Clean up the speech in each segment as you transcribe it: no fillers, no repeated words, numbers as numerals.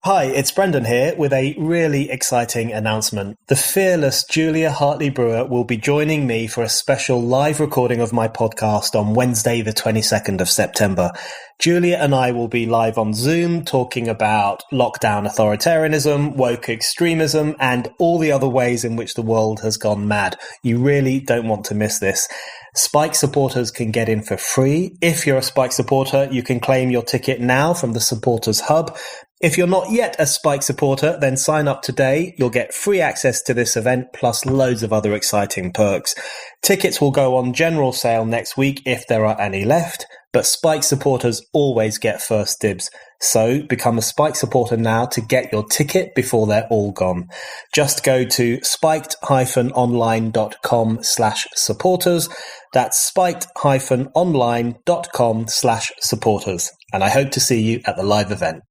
Hi, it's Brendan here with a really exciting announcement. The fearless Julia Hartley-Brewer will be joining me for a special live recording of my podcast on Wednesday, the 22nd of September. Julia and I will be live on Zoom talking about lockdown authoritarianism, woke extremism, and all the other ways in which the world has gone mad. You really don't want to miss this. Spike supporters can get in for free. If you're a Spike supporter, you can claim your ticket now from the Supporters Hub. If you're not yet a Spike supporter, then sign up today. You'll get free access to this event, plus loads of other exciting perks. Tickets will go on general sale next week if there are any left, but Spike supporters always get first dibs. So become a Spike supporter now to get your ticket before they're all gone. Just go to spiked-online.com/supporters. That's spiked-online.com/supporters. And I hope to see you at the live event.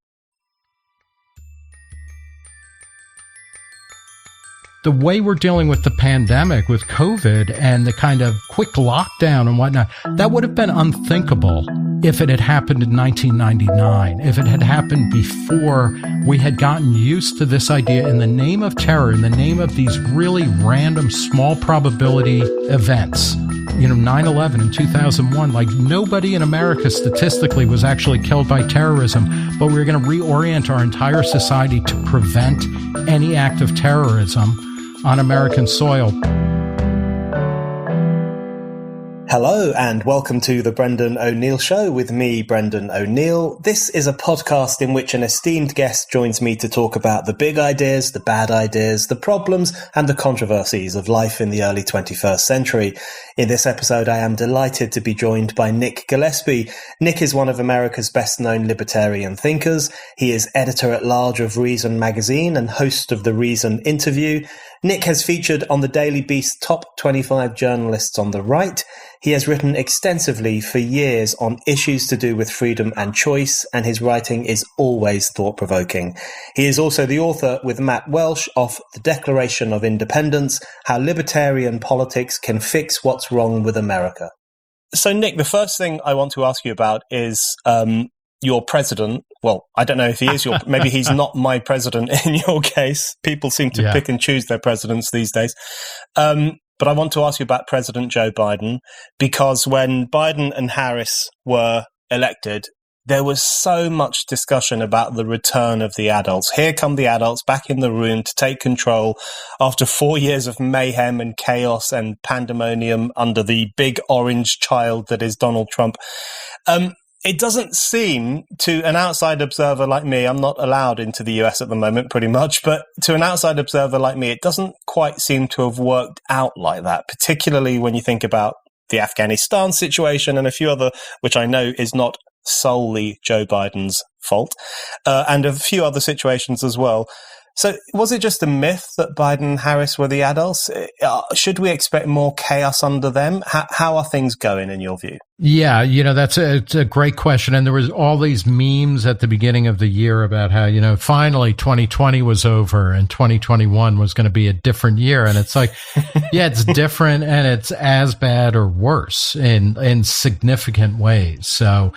The way we're dealing with the pandemic, with COVID and the kind of quick lockdown and whatnot, that would have been unthinkable if it had happened in 1999, if it had happened before we had gotten used to this idea in the name of terror, in the name of these really random, small probability events. 9/11 in 2001, like nobody in America statistically was actually killed by terrorism, but we were going to reorient our entire society to prevent any act of terrorism on American soil. Hello and welcome to the Brendan O'Neill Show with me, Brendan O'Neill. This is a podcast in which an esteemed guest joins me to talk about the big ideas, the bad ideas, the problems and the controversies of life in the early 21st century. In this episode, I am delighted to be joined by Nick Gillespie. Nick is one of America's best-known libertarian thinkers. He is editor-at-large of Reason magazine and host of the Reason Interview. Nick has featured on the Daily Beast's top 25 journalists on the right. He has written extensively for years on issues to do with freedom and choice, and his writing is always thought-provoking. He is also the author with Matt Welsh of The Declaration of Independence, How Libertarian Politics Can Fix What's Wrong with America. So, Nick, the first thing I want to ask you about is your president. Well, I don't know if he is your, maybe he's not my president in your case. People seem to pick and choose their presidents these days. But I want to ask you about President Joe Biden, because when Biden and Harris were elected, there was so much discussion about the return of the adults. Here come the adults back in the room to take control after 4 years of mayhem and chaos and pandemonium under the big orange child that is Donald Trump. It doesn't seem to an outside observer like me, I'm not allowed into the US at the moment pretty much, but to an outside observer like me, it doesn't quite seem to have worked out like that, particularly when you think about the Afghanistan situation and a few other, which I know is not solely Joe Biden's fault, and a few other situations as well. So was it just a myth that Biden and Harris were the adults? Should we expect more chaos under them? How are things going in your view? Yeah, it's a great question. And there was all these memes at the beginning of the year about how, finally 2020 was over and 2021 was going to be a different year. And it's like, yeah, it's different and it's as bad or worse in significant ways. So,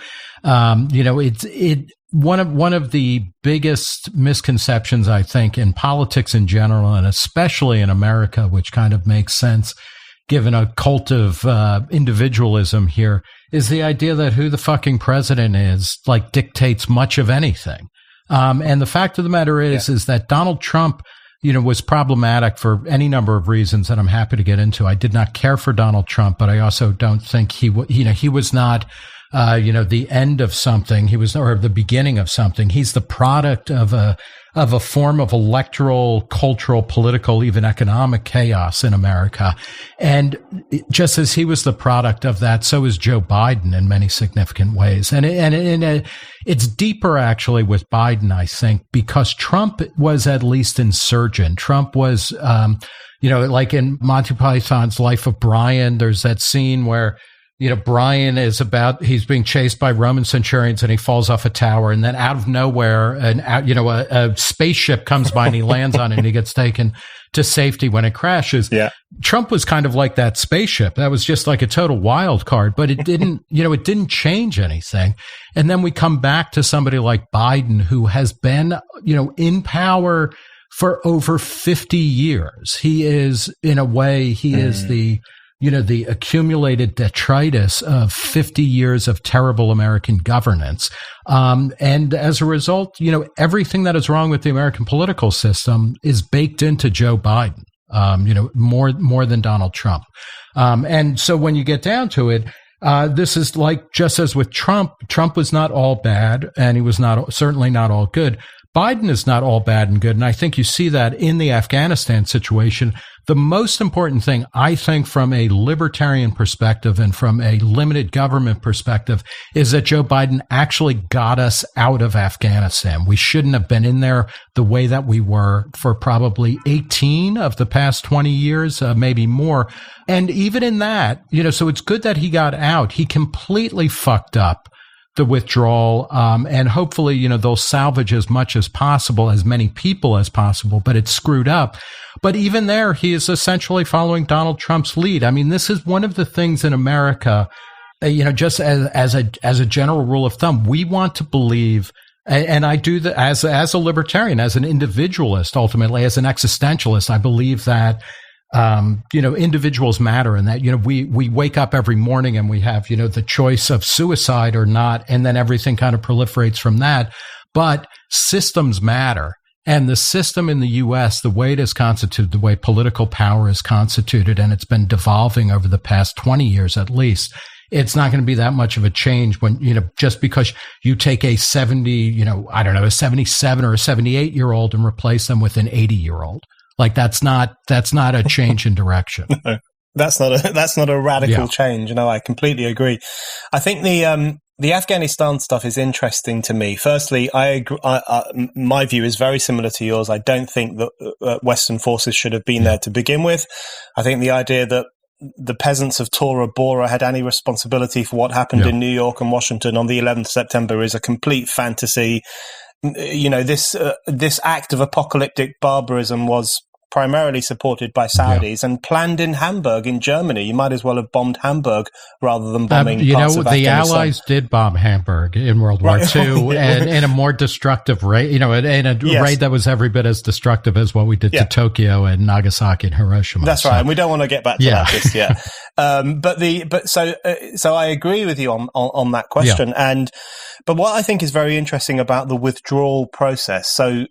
One of the biggest misconceptions, I think, in politics in general, and especially in America, which kind of makes sense given a cult of individualism here, is the idea that who the fucking president is, like, dictates much of anything. And the fact of the matter is that Donald Trump, was problematic for any number of reasons that I'm happy to get into. I did not care for Donald Trump, but I also don't think he was not the end of something. He was, or the beginning of something. He's the product of a form of electoral, cultural, political, even economic chaos in America. And just as he was the product of that, so is Joe Biden in many significant ways. And it's deeper actually with Biden, I think, because Trump was at least insurgent. Trump was, like in Monty Python's Life of Brian, there's that scene where Brian he's being chased by Roman centurions and he falls off a tower, and then out of nowhere, a spaceship comes by and he lands on it and he gets taken to safety when it crashes. Yeah. Trump was kind of like that spaceship. That was just like a total wild card, but it didn't, it didn't change anything. And then we come back to somebody like Biden, who has been, in power for over 50 years. He is, in a way, is the accumulated detritus of 50 years of terrible American governance. And as a result, everything that is wrong with the American political system is baked into Joe Biden, more than Donald Trump. And so when you get down to it, this is like, just as with Trump was not all bad, and he was certainly not all good. Biden is not all bad and good. And I think you see that in the Afghanistan situation. The most important thing, I think, from a libertarian perspective and from a limited government perspective, is that Joe Biden actually got us out of Afghanistan. We shouldn't have been in there the way that we were for probably 18 of the past 20 years, maybe more. And even in that, so it's good that he got out. He completely fucked up the withdrawal, and hopefully, they'll salvage as much as possible, as many people as possible, but it's screwed up. But even there, he is essentially following Donald Trump's lead. I mean, this is one of the things in America, just as a general rule of thumb, we want to believe, and I do that as a libertarian, as an individualist, ultimately, as an existentialist, I believe that individuals matter, and that, we wake up every morning and we have, the choice of suicide or not, and then everything kind of proliferates from that. But systems matter. And the system in the U.S., the way it is constituted, the way political power is constituted, and it's been devolving over the past 20 years at least, it's not going to be that much of a change when, just because you take a 70, a 77 or a 78-year-old and replace them with an 80-year-old. Like, that's not a change in direction. No, that's not a radical change. I completely agree. I think the Afghanistan stuff is interesting to me. Firstly, I agree, my view is very similar to yours. I don't think that Western forces should have been there to begin with. I think the idea that the peasants of Tora Bora had any responsibility for what happened in New York and Washington on the 11th of September is a complete fantasy. This act of apocalyptic barbarism was primarily supported by Saudis and planned in Hamburg in Germany. You might as well have bombed Hamburg rather than bombing parts of the Afghanistan. Allies did bomb Hamburg in World War II, and in a more destructive raid, in a raid that was every bit as destructive as what we did to Tokyo and Nagasaki and Hiroshima. That's right, and we don't want to get back to that just yet. So I agree with you on that question, but what I think is very interesting about the withdrawal process, so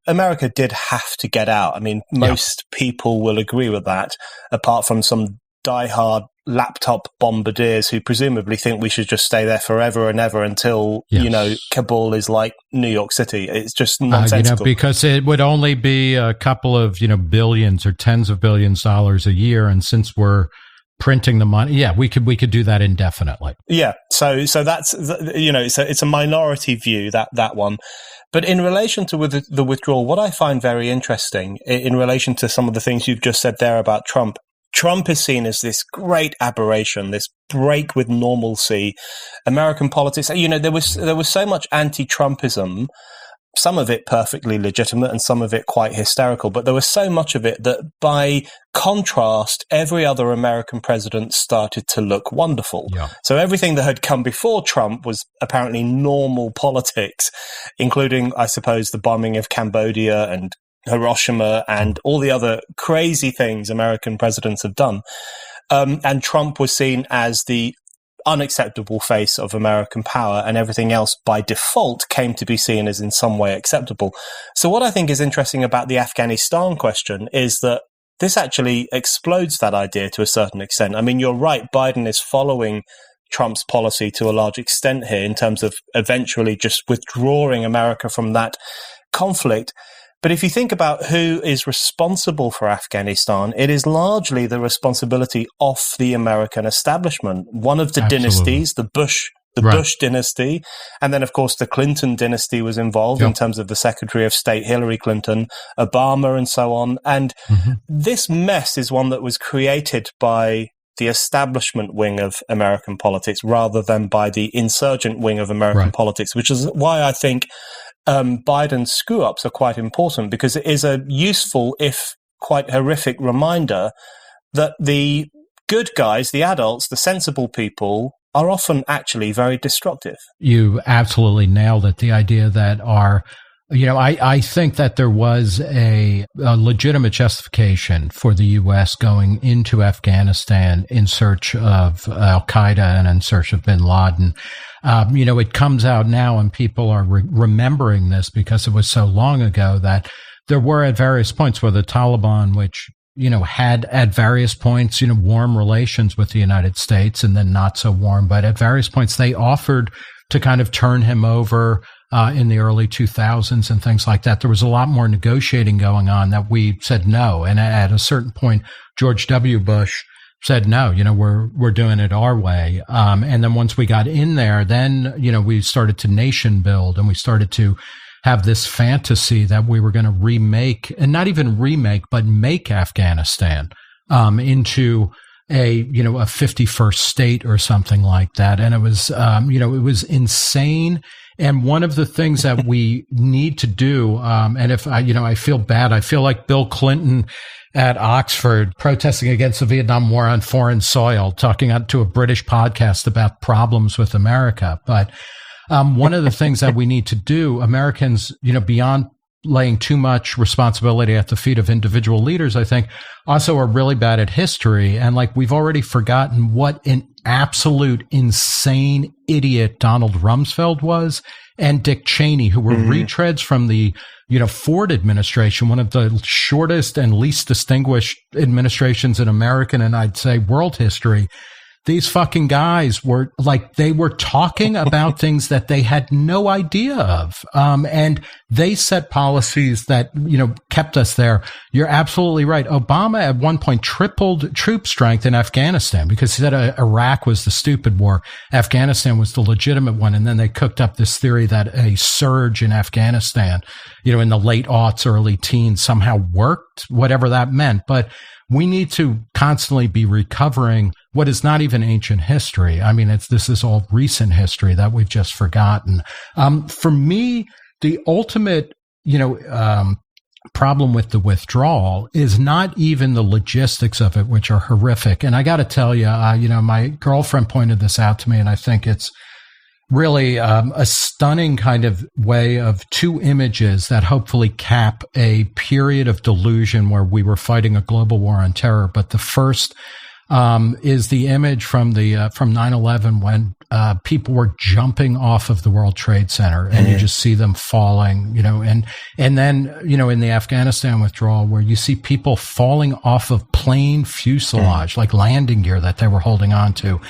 America did have to get out. I mean, most people will agree with that, apart from some diehard laptop bombardiers who presumably think we should just stay there forever and ever until, Kabul is like New York City. It's just nonsensical. Because it would only be a couple of, billions or tens of billions of dollars a year. And since we're printing the money, we could do that indefinitely. Yeah. So that's, it's a minority view, that one. But in relation to the withdrawal, what I find very interesting in relation to some of the things you've just said there about Trump is seen as this great aberration, this break with normalcy. American politics, there was so much anti-Trumpism, some of it perfectly legitimate and some of it quite hysterical, but there was so much of it that by contrast, every other American president started to look wonderful. Yeah. So everything that had come before Trump was apparently normal politics, including, I suppose, the bombing of Cambodia and Hiroshima and all the other crazy things American presidents have done. And Trump was seen as the unacceptable face of American power, and everything else by default came to be seen as in some way acceptable. So what I think is interesting about the Afghanistan question is that this actually explodes that idea to a certain extent. I mean, you're right, Biden is following Trump's policy to a large extent here in terms of eventually just withdrawing America from that conflict. But if you think about who is responsible for Afghanistan, it is largely the responsibility of the American establishment. One of the dynasties, the Bush dynasty, and then, of course, the Clinton dynasty was involved in terms of the Secretary of State, Hillary Clinton, Obama, and so on. And this mess is one that was created by the establishment wing of American politics rather than by the insurgent wing of American politics, which is why I think Biden's screw-ups are quite important, because it is a useful, if quite horrific, reminder that the good guys, the adults, the sensible people, are often actually very destructive. You absolutely nailed it. The idea that I think that there was a legitimate justification for the U.S. going into Afghanistan in search of al-Qaeda and in search of bin Laden. It comes out now, and people are remembering this because it was so long ago, that there were at various points where the Taliban, which had at various points, warm relations with the United States and then not so warm, but at various points they offered to kind of turn him over in the early 2000s and things like that. There was a lot more negotiating going on that we said no. And at a certain point, George W. Bush said, no, we're doing it our way. And then once we got in there, then, we started to nation build, and we started to have this fantasy that we were going to remake, and not even remake, but make Afghanistan into a 51st state or something like that. And it was, it was insane. And one of the things that we need to do, and if I feel bad, I feel like Bill Clinton at Oxford protesting against the Vietnam War on foreign soil, talking to a British podcast about problems with America. But one of the things that we need to do, Americans, beyond laying too much responsibility at the feet of individual leaders, I think, also are really bad at history. And we've already forgotten what an absolute insane idiot Donald Rumsfeld was, and Dick Cheney, who were retreads from the, Ford administration, one of the shortest and least distinguished administrations in American and I'd say world history. These fucking guys were they were talking about things that they had no idea of. And they set policies that, kept us there. You're absolutely right. Obama at one point tripled troop strength in Afghanistan because he said Iraq was the stupid war. Afghanistan was the legitimate one. And then they cooked up this theory that a surge in Afghanistan, in the late aughts, early teens somehow worked, whatever that meant. But we need to constantly be recovering what is not even ancient history. I mean, this is all recent history that we've just forgotten. For me, the ultimate, problem with the withdrawal is not even the logistics of it, which are horrific. And I got to tell you, my girlfriend pointed this out to me, and I think it's really a stunning kind of way of two images that hopefully cap a period of delusion where we were fighting a global war on terror. But the first is the image from 9/11 when people were jumping off of the World Trade Center, and you just see them falling, and then, in the Afghanistan withdrawal, where you see people falling off of plane fuselage, like landing gear that they were holding on to.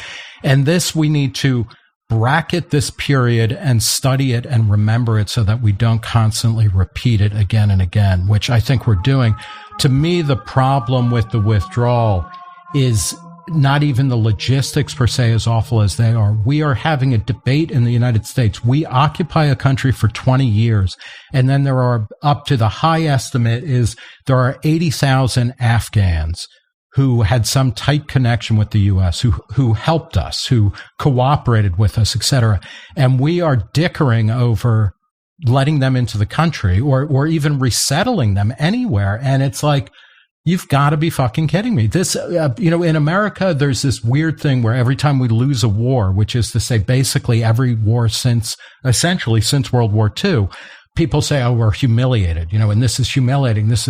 And this, we need to bracket this period and study it and remember it so that we don't constantly repeat it again and again, which I think we're doing. To me, the problem with the withdrawal is not even the logistics per se, as awful as they are. We are having a debate in the United States. We occupy a country for 20 years, and then there are, up to the high estimate is there are 80,000 Afghans who had some tight connection with the U.S., who helped us, who cooperated with us, et cetera. And we are dickering over letting them into the country or even resettling them anywhere. And it's like, you've got to be fucking kidding me. This, in America, there's this weird thing where every time we lose a war, which is to say basically every war since World War II, people say, oh, we're humiliated, and this is humiliating. This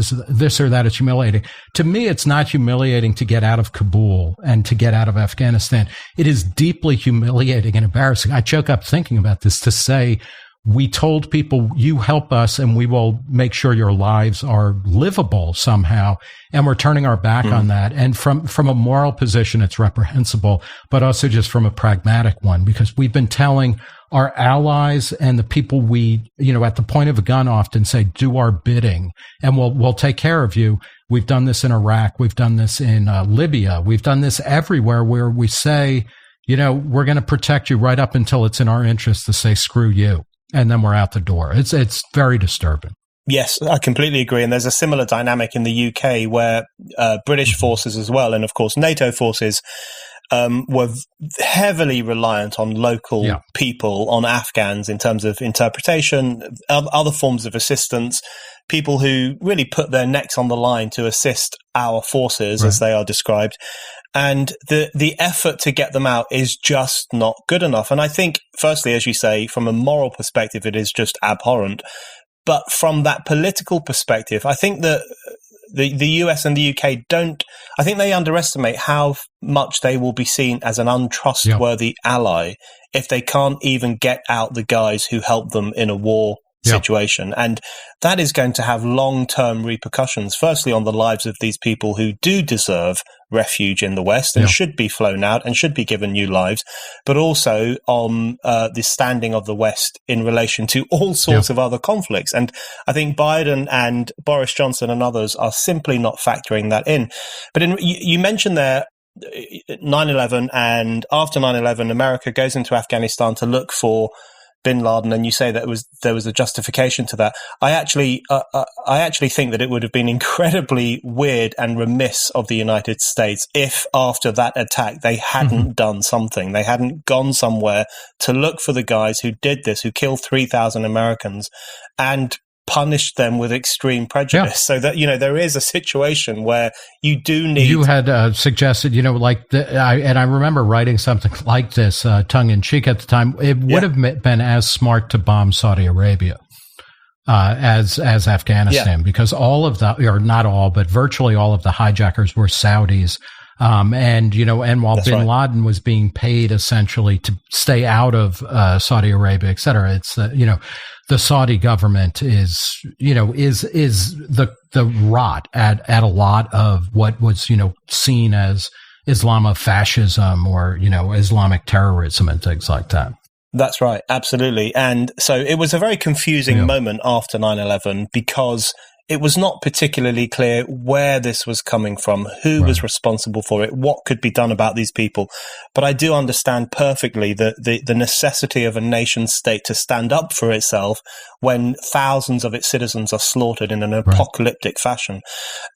or that is humiliating. To me, it's not humiliating to get out of Kabul and to get out of Afghanistan. It is deeply humiliating and embarrassing. I choke up thinking about this, to say, we told people, you help us and we will make sure your lives are livable somehow. And we're turning our back on that. And from a moral position, it's reprehensible, but also just from a pragmatic one, because we've been telling our allies and the people we, at the point of a gun often say, do our bidding and we'll take care of you. We've done this in Iraq. We've done this in Libya. We've done this everywhere where we say, we're going to protect you right up until it's in our interest to say, screw you. And then we're out the door. It's very disturbing. Yes, I completely agree. And there's a similar dynamic in the UK where British forces as well, and of course NATO forces, were heavily reliant on local people, on Afghans in terms of interpretation, other forms of assistance, people who really put their necks on the line to assist our forces, as they are described. And the effort to get them out is just not good enough. And I think, firstly, as you say, from a moral perspective, it is just abhorrent. But from that political perspective, I think that the US and the UK I think they underestimate how much they will be seen as an untrustworthy ally if they can't even get out the guys who helped them in a war situation. And that is going to have long-term repercussions, firstly on the lives of these people who do deserve refuge in the West and should be flown out and should be given new lives, but also on the standing of the West in relation to all sorts of other conflicts. And I think Biden and Boris Johnson and others are simply not factoring that in. But you mentioned there 9/11, and after 9/11, America goes into Afghanistan to look for bin Laden, and you say that there was a justification to that. I actually think that it would have been incredibly weird and remiss of the United States if after that attack they hadn't done something. They hadn't gone somewhere to look for the guys who did this, who killed 3,000 Americans, and punished them with extreme prejudice. So that, there is a situation where you do need... You had suggested, I remember writing something like this, tongue-in-cheek at the time. It would have been as smart to bomb Saudi Arabia as Afghanistan, because all of the, or not all, but virtually all of the hijackers were Saudis. And while bin Laden was being paid essentially to stay out of Saudi Arabia, et cetera, it's, the Saudi government is the rot at a lot of what was, seen as Islamofascism or, Islamic terrorism and things like that. That's right. Absolutely. And so it was a very confusing moment after 9/11 because it was not particularly clear where this was coming from, who was responsible for it, what could be done about these people. But I do understand perfectly the necessity of a nation state to stand up for itself when thousands of its citizens are slaughtered in an apocalyptic fashion.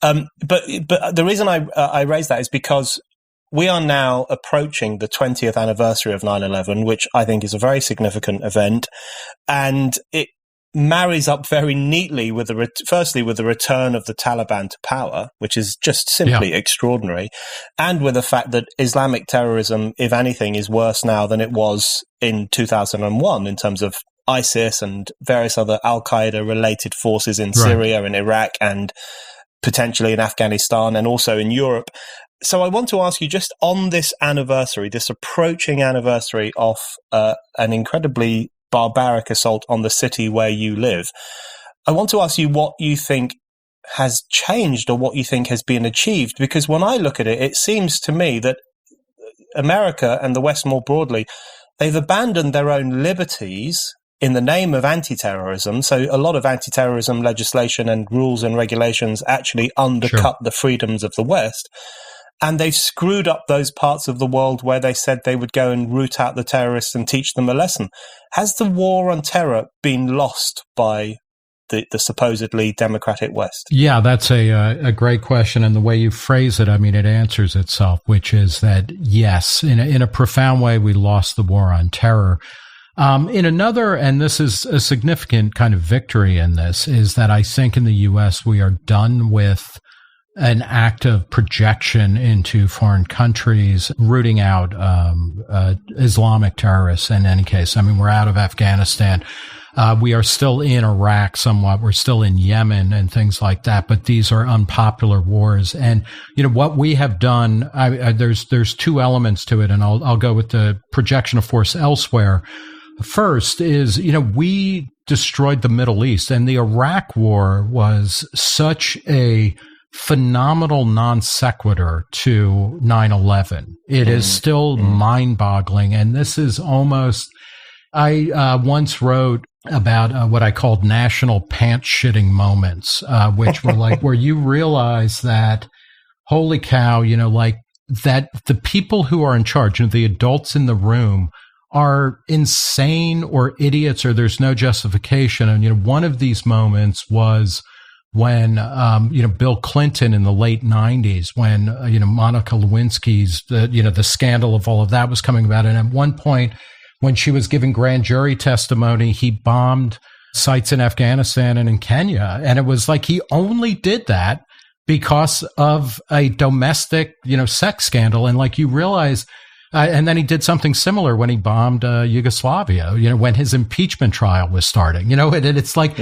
But the reason I raise that is because we are now approaching the 20th anniversary of 9/11, which I think is a very significant event. And it marries up very neatly with firstly with the return of the Taliban to power, which is just simply extraordinary, and with the fact that Islamic terrorism, if anything, is worse now than it was in 2001 in terms of ISIS and various other Al-Qaeda related forces in Syria and Iraq and potentially in Afghanistan and also in Europe. So I want to ask you, just on this anniversary, this approaching anniversary of an incredibly barbaric assault on the city where you live, I want to ask you what you think has changed or what you think has been achieved. Because when I look at it, it seems to me that America and the West more broadly, they've abandoned their own liberties in the name of anti-terrorism. So a lot of anti-terrorism legislation and rules and regulations actually undercut the freedoms of the West. And they've screwed up those parts of the world where they said they would go and root out the terrorists and teach them a lesson. Has the war on terror been lost by the supposedly democratic West? Yeah, that's a great question. And the way you phrase it, I mean, it answers itself, which is that, yes, in a profound way, we lost the war on terror. In another, and this is a significant kind of victory in this, is that I think in the U.S. we are done with an act of projection into foreign countries, rooting out Islamic terrorists in any case. I mean, we're out of Afghanistan. We are still in Iraq somewhat. We're still in Yemen and things like that, but these are unpopular wars. And, what we have done, there's two elements to it, and I'll go with the projection of force elsewhere. First is, we destroyed the Middle East, and the Iraq war was such a phenomenal non sequitur to 9/11. It is still mind-boggling, and this is almost, I once wrote about what I called national pants-shitting moments, which were like where you realize that, holy cow, like that the people who are in charge, the adults in the room are insane or idiots or there's no justification. And, one of these moments was when, Bill Clinton in the late 90s, when, Monica Lewinsky's, the scandal of all of that was coming about. And at one point, when she was giving grand jury testimony, he bombed sites in Afghanistan and in Kenya. And it was like he only did that because of a domestic, sex scandal. And like you realize, and then he did something similar when he bombed Yugoslavia, when his impeachment trial was starting, and it's like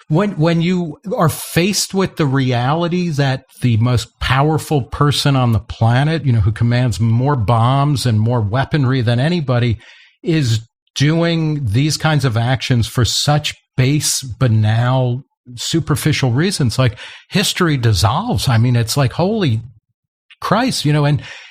when you are faced with the reality that the most powerful person on the planet, who commands more bombs and more weaponry than anybody, is doing these kinds of actions for such base, banal, superficial reasons, like history dissolves. I mean, it's like, holy Christ,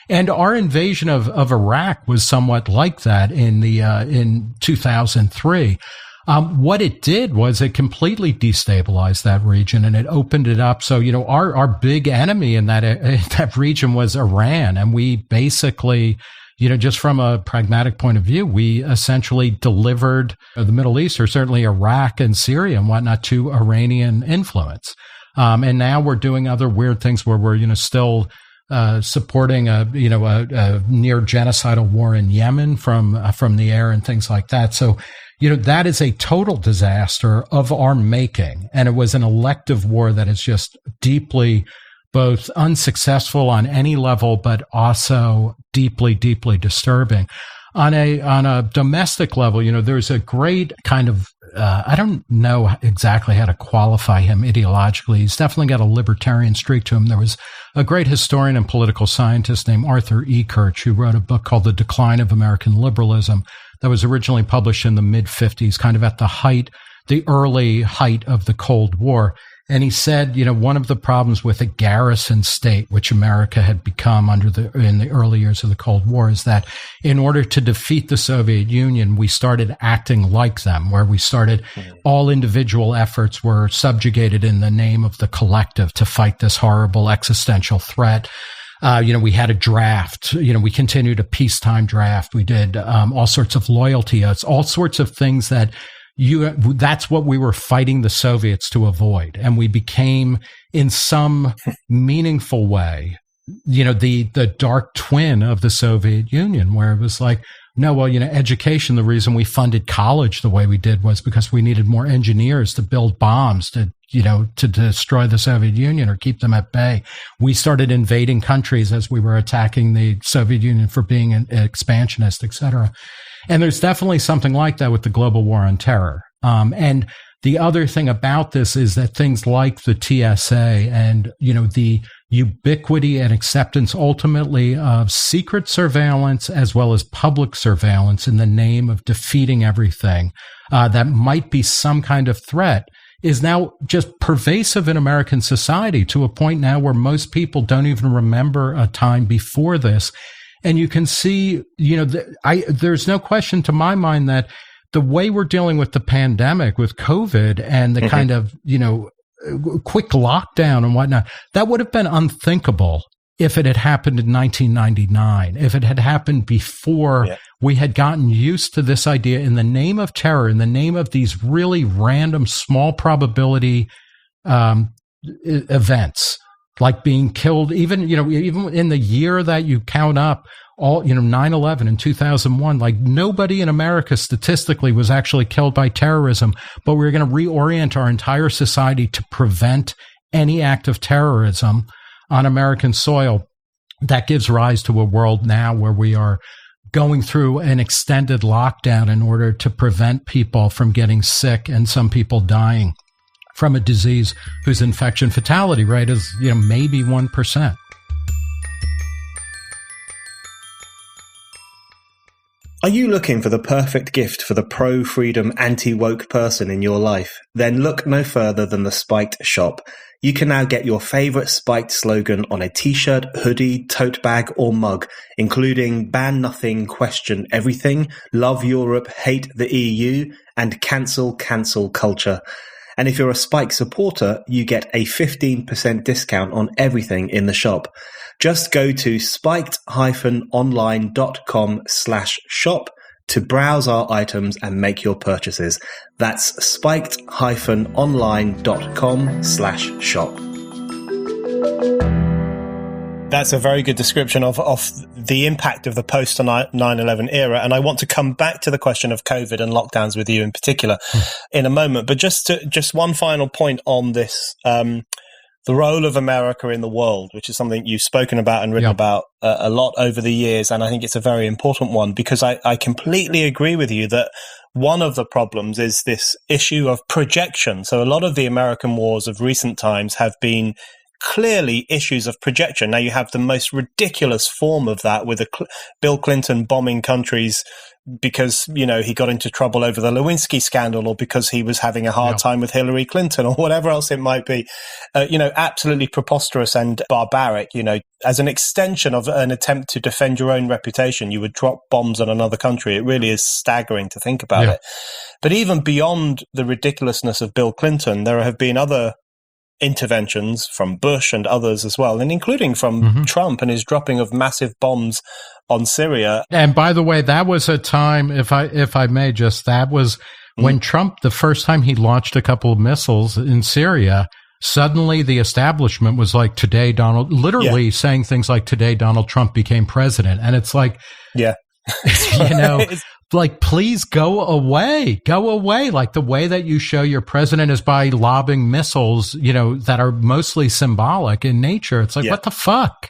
and our invasion of Iraq was somewhat like that in 2003. What it did was it completely destabilized that region and it opened it up. So, our big enemy in that region was Iran. And we basically, just from a pragmatic point of view, we essentially delivered the Middle East, or certainly Iraq and Syria and whatnot, to Iranian influence. And now we're doing other weird things where we're, still supporting a near genocidal war in Yemen from the air and things like that. So, that is a total disaster of our making. And it was an elective war that is just deeply both unsuccessful on any level, but also deeply, deeply disturbing. On a domestic level, there's a great kind of, I don't know exactly how to qualify him ideologically. He's definitely got a libertarian streak to him. There was a great historian and political scientist named Arthur E. Kirch who wrote a book called The Decline of American Liberalism that was originally published in the mid-50s, kind of at the early height of the Cold War. And he said, one of the problems with a garrison state, which America had become in the early years of the Cold War, is that in order to defeat the Soviet Union, we started acting like them, where we started all individual efforts were subjugated in the name of the collective to fight this horrible existential threat. We had a draft, we continued a peacetime draft. We did all sorts of loyalty oaths, all sorts of things that that's what we were fighting the Soviets to avoid. And we became, in some meaningful way, the dark twin of the Soviet Union, where it was like, no, well, education, the reason we funded college the way we did was because we needed more engineers to build bombs to destroy the Soviet Union or keep them at bay. We started invading countries as we were attacking the Soviet Union for being an expansionist, et cetera. And there's definitely something like that with the global war on terror. And the other thing about this is that things like the TSA and, the ubiquity and acceptance ultimately of secret surveillance as well as public surveillance in the name of defeating everything that might be some kind of threat is now just pervasive in American society to a point now where most people don't even remember a time before this. And you can see, there's no question to my mind that the way we're dealing with the pandemic, with COVID and the kind of, quick lockdown and whatnot, that would have been unthinkable if it had happened in 1999, if it had happened before we had gotten used to this idea in the name of terror, in the name of these really random, small probability events. Like being killed, even in the year that you count up, 9/11 in 2001, like nobody in America statistically was actually killed by terrorism, but we're going to reorient our entire society to prevent any act of terrorism on American soil. That gives rise to a world now where we are going through an extended lockdown in order to prevent people from getting sick and some people dying from a disease whose infection fatality rate is, maybe 1%. Are you looking for the perfect gift for the pro-freedom, anti-woke person in your life? Then look no further than the Spiked shop. You can now get your favorite Spiked slogan on a t-shirt, hoodie, tote bag, or mug, including ban nothing, question everything, love Europe, hate the EU, and cancel culture. And if you're a Spike supporter, you get a 15% discount on everything in the shop. Just go to spiked-online.com/shop. to browse our items and make your purchases. That's spiked-online.com/shop. That's a very good description of the impact of the post 9/11 era. And I want to come back to the question of COVID and lockdowns with you in particular in a moment. But just one final point on this, the role of America in the world, which is something you've spoken about and written about a lot over the years. And I think it's a very important one, because I completely agree with you that one of the problems is this issue of projection. So a lot of the American wars of recent times have been clearly issues of projection. Now you have the most ridiculous form of that with Bill Clinton bombing countries because, you know, he got into trouble over the Lewinsky scandal, or because he was having a hard time with Hillary Clinton, or whatever else it might be. Absolutely preposterous and barbaric. You know, as an extension of an attempt to defend your own reputation, you would drop bombs on another country. It really is staggering to think about it. But even beyond the ridiculousness of Bill Clinton, there have been other interventions from Bush and others as well, and including from Trump and his dropping of massive bombs on Syria. And by the way, that was a time, if I may, that was when Trump, the first time he launched a couple of missiles in Syria, suddenly the establishment was like, today Donald, literally saying things like, today Donald Trump became president. And it's like, like, please go away. Like, the way that you show your president is by lobbing missiles, that are mostly symbolic in nature. It's like, what the fuck?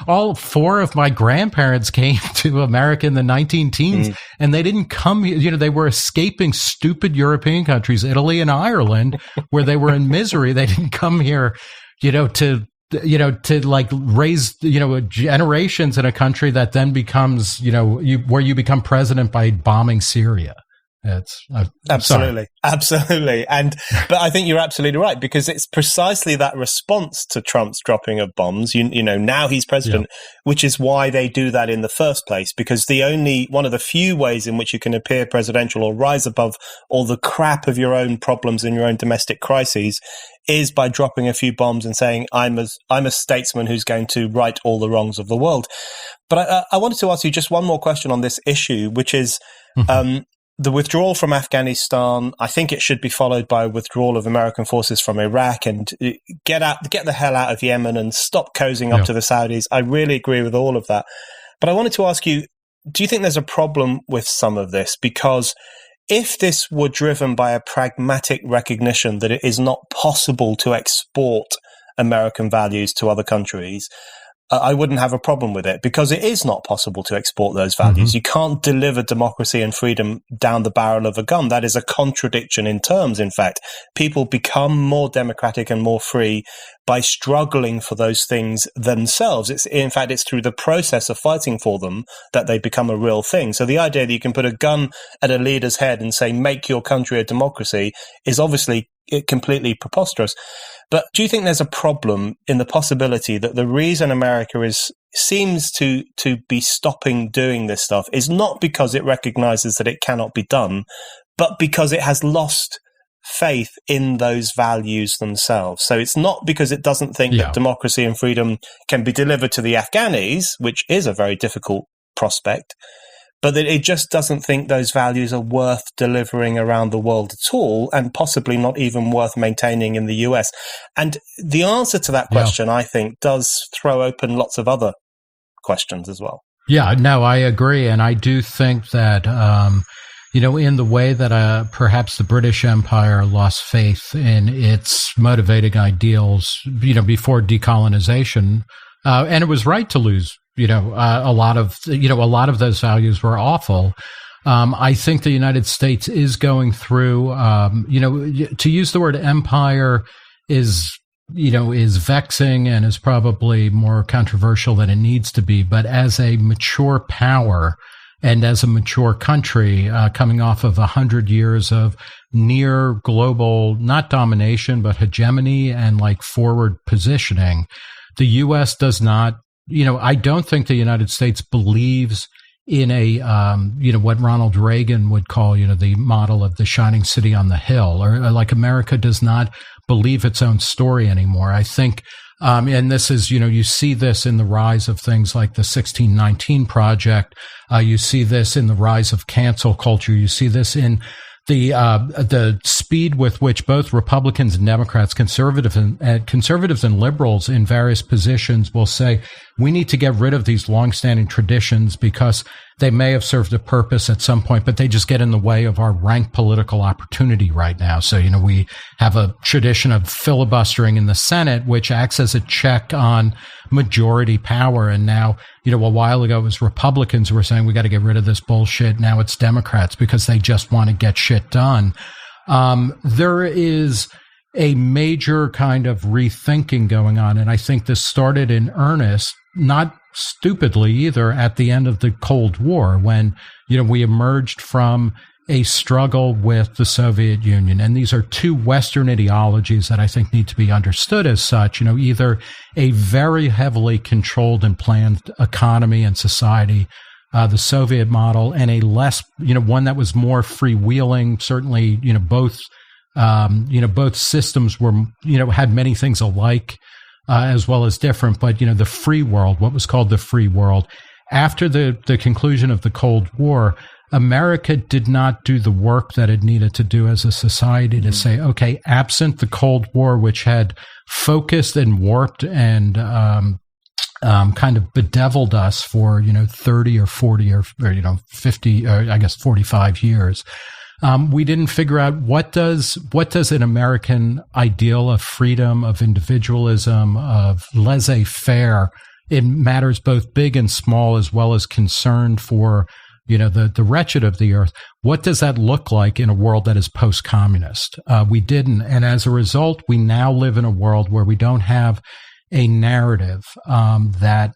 All four of my grandparents came to America in the 19-teens, and they didn't come here. They were escaping stupid European countries, Italy and Ireland, where they were in misery. They didn't come here, to like raise, generations in a country that then becomes, where you become president by bombing Syria. It's absolutely. But I think you're absolutely right, because it's precisely that response to Trump's dropping of bombs. Now he's president, which is why they do that in the first place, because one of the few ways in which you can appear presidential or rise above all the crap of your own problems and your own domestic crises is by dropping a few bombs and saying, I'm a statesman who's going to right all the wrongs of the world. But I wanted to ask you just one more question on this issue, which is, the withdrawal from Afghanistan. I think it should be followed by a withdrawal of American forces from Iraq, and get the hell out of Yemen and stop cozying up to the Saudis. I really agree with all of that. But I wanted to ask you, do you think there's a problem with some of this? Because if this were driven by a pragmatic recognition that it is not possible to export American values to other countries, I wouldn't have a problem with it, because it is not possible to export those values. You can't deliver democracy and freedom down the barrel of a gun. That is a contradiction in terms, in fact. People become more democratic and more free by struggling for those things themselves. It's through the process of fighting for them that they become a real thing. So the idea that you can put a gun at a leader's head and say, make your country a democracy, is obviously completely preposterous. But do you think there's a problem in the possibility that the reason America seems to be stopping doing this stuff is not because it recognizes that it cannot be done, but because it has lost faith in those values themselves? So it's not because it doesn't think that democracy and freedom can be delivered to the Afghanis, which is a very difficult prospect, but that it just doesn't think those values are worth delivering around the world at all, and possibly not even worth maintaining in the US. And the answer to that question, I think, does throw open lots of other questions as well. Yeah, no, I agree. And I do think that, in the way that perhaps the British Empire lost faith in its motivating ideals, before decolonization, and it was right to lose. A lot of those values were awful. I think the United States is going through, to use the word empire is vexing and is probably more controversial than it needs to be. But as a mature power and as a mature country, coming off of 100 years of near global, not domination, but hegemony and like forward positioning, the U.S. does not, I don't think the United States believes in a, what Ronald Reagan would call, the model of the shining city on the hill, or like America does not believe its own story anymore. I think And this is, you see this in the rise of things like the 1619 Project. You see this in the rise of cancel culture. You see this in the speed with which both Republicans and Democrats, conservatives and liberals in various positions will say, we need to get rid of these longstanding traditions because they may have served a purpose at some point, but they just get in the way of our rank political opportunity right now. So, we have a tradition of filibustering in the Senate, which acts as a check on majority power. And now, a while ago it was Republicans who were saying we got to get rid of this bullshit. Now it's Democrats because they just want to get shit done. There is a major kind of rethinking going on. And I think this started in earnest, not stupidly either, at the end of the Cold War, when, we emerged from a struggle with the Soviet Union. And these are two Western ideologies that I think need to be understood as such, either a very heavily controlled and planned economy and society, the Soviet model, and a less, one that was more freewheeling. Certainly, both systems were, had many things alike, as well as different, but, the free world, what was called the free world. After the conclusion of the Cold War, America did not do the work that it needed to do as a society to say, okay, absent the Cold War, which had focused and warped and kind of bedeviled us for 30 or 40 or 50, I guess 45 years. We didn't figure out what does an American ideal of freedom, of individualism, of laissez-faire. It matters both big and small, as well as concern for the wretched of the earth. What does that look like in a world that is post-communist? We didn't. And as a result, we now live in a world where we don't have a narrative that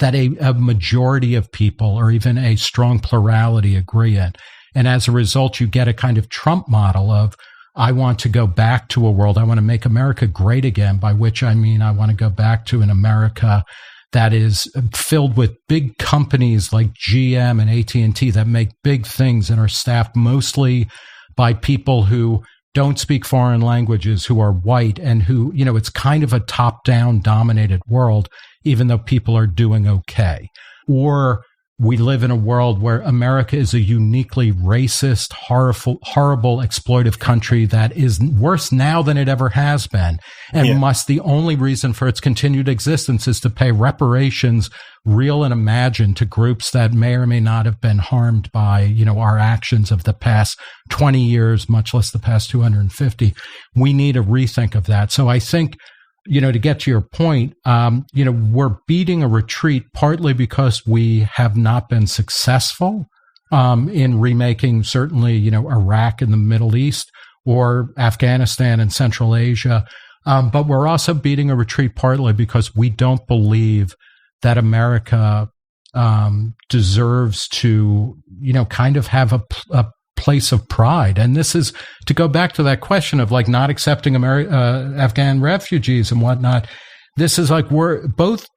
a majority of people, or even a strong plurality, agree in. And as a result, you get a kind of Trump model of, I want to go back to a world, I want to make America great again, by which I mean I want to go back to an America that is filled with big companies like GM and AT&T that make big things and are staffed mostly by people who don't speak foreign languages, who are white, and who, it's kind of a top-down dominated world, even though people are doing okay. Or we live in a world where America is a uniquely racist, horrible, exploitive country that is worse now than it ever has been. And the only reason for its continued existence is to pay reparations, real and imagined, to groups that may or may not have been harmed by, our actions of the past 20 years, much less the past 250. We need a rethink of that. So I think, to get to your point, we're beating a retreat partly because we have not been successful in remaking certainly, Iraq and the Middle East, or Afghanistan and Central Asia. But we're also beating a retreat partly because we don't believe that America deserves to, kind of have a place of pride. And this is to go back to that question of like not accepting Afghan refugees and whatnot. This is like we're both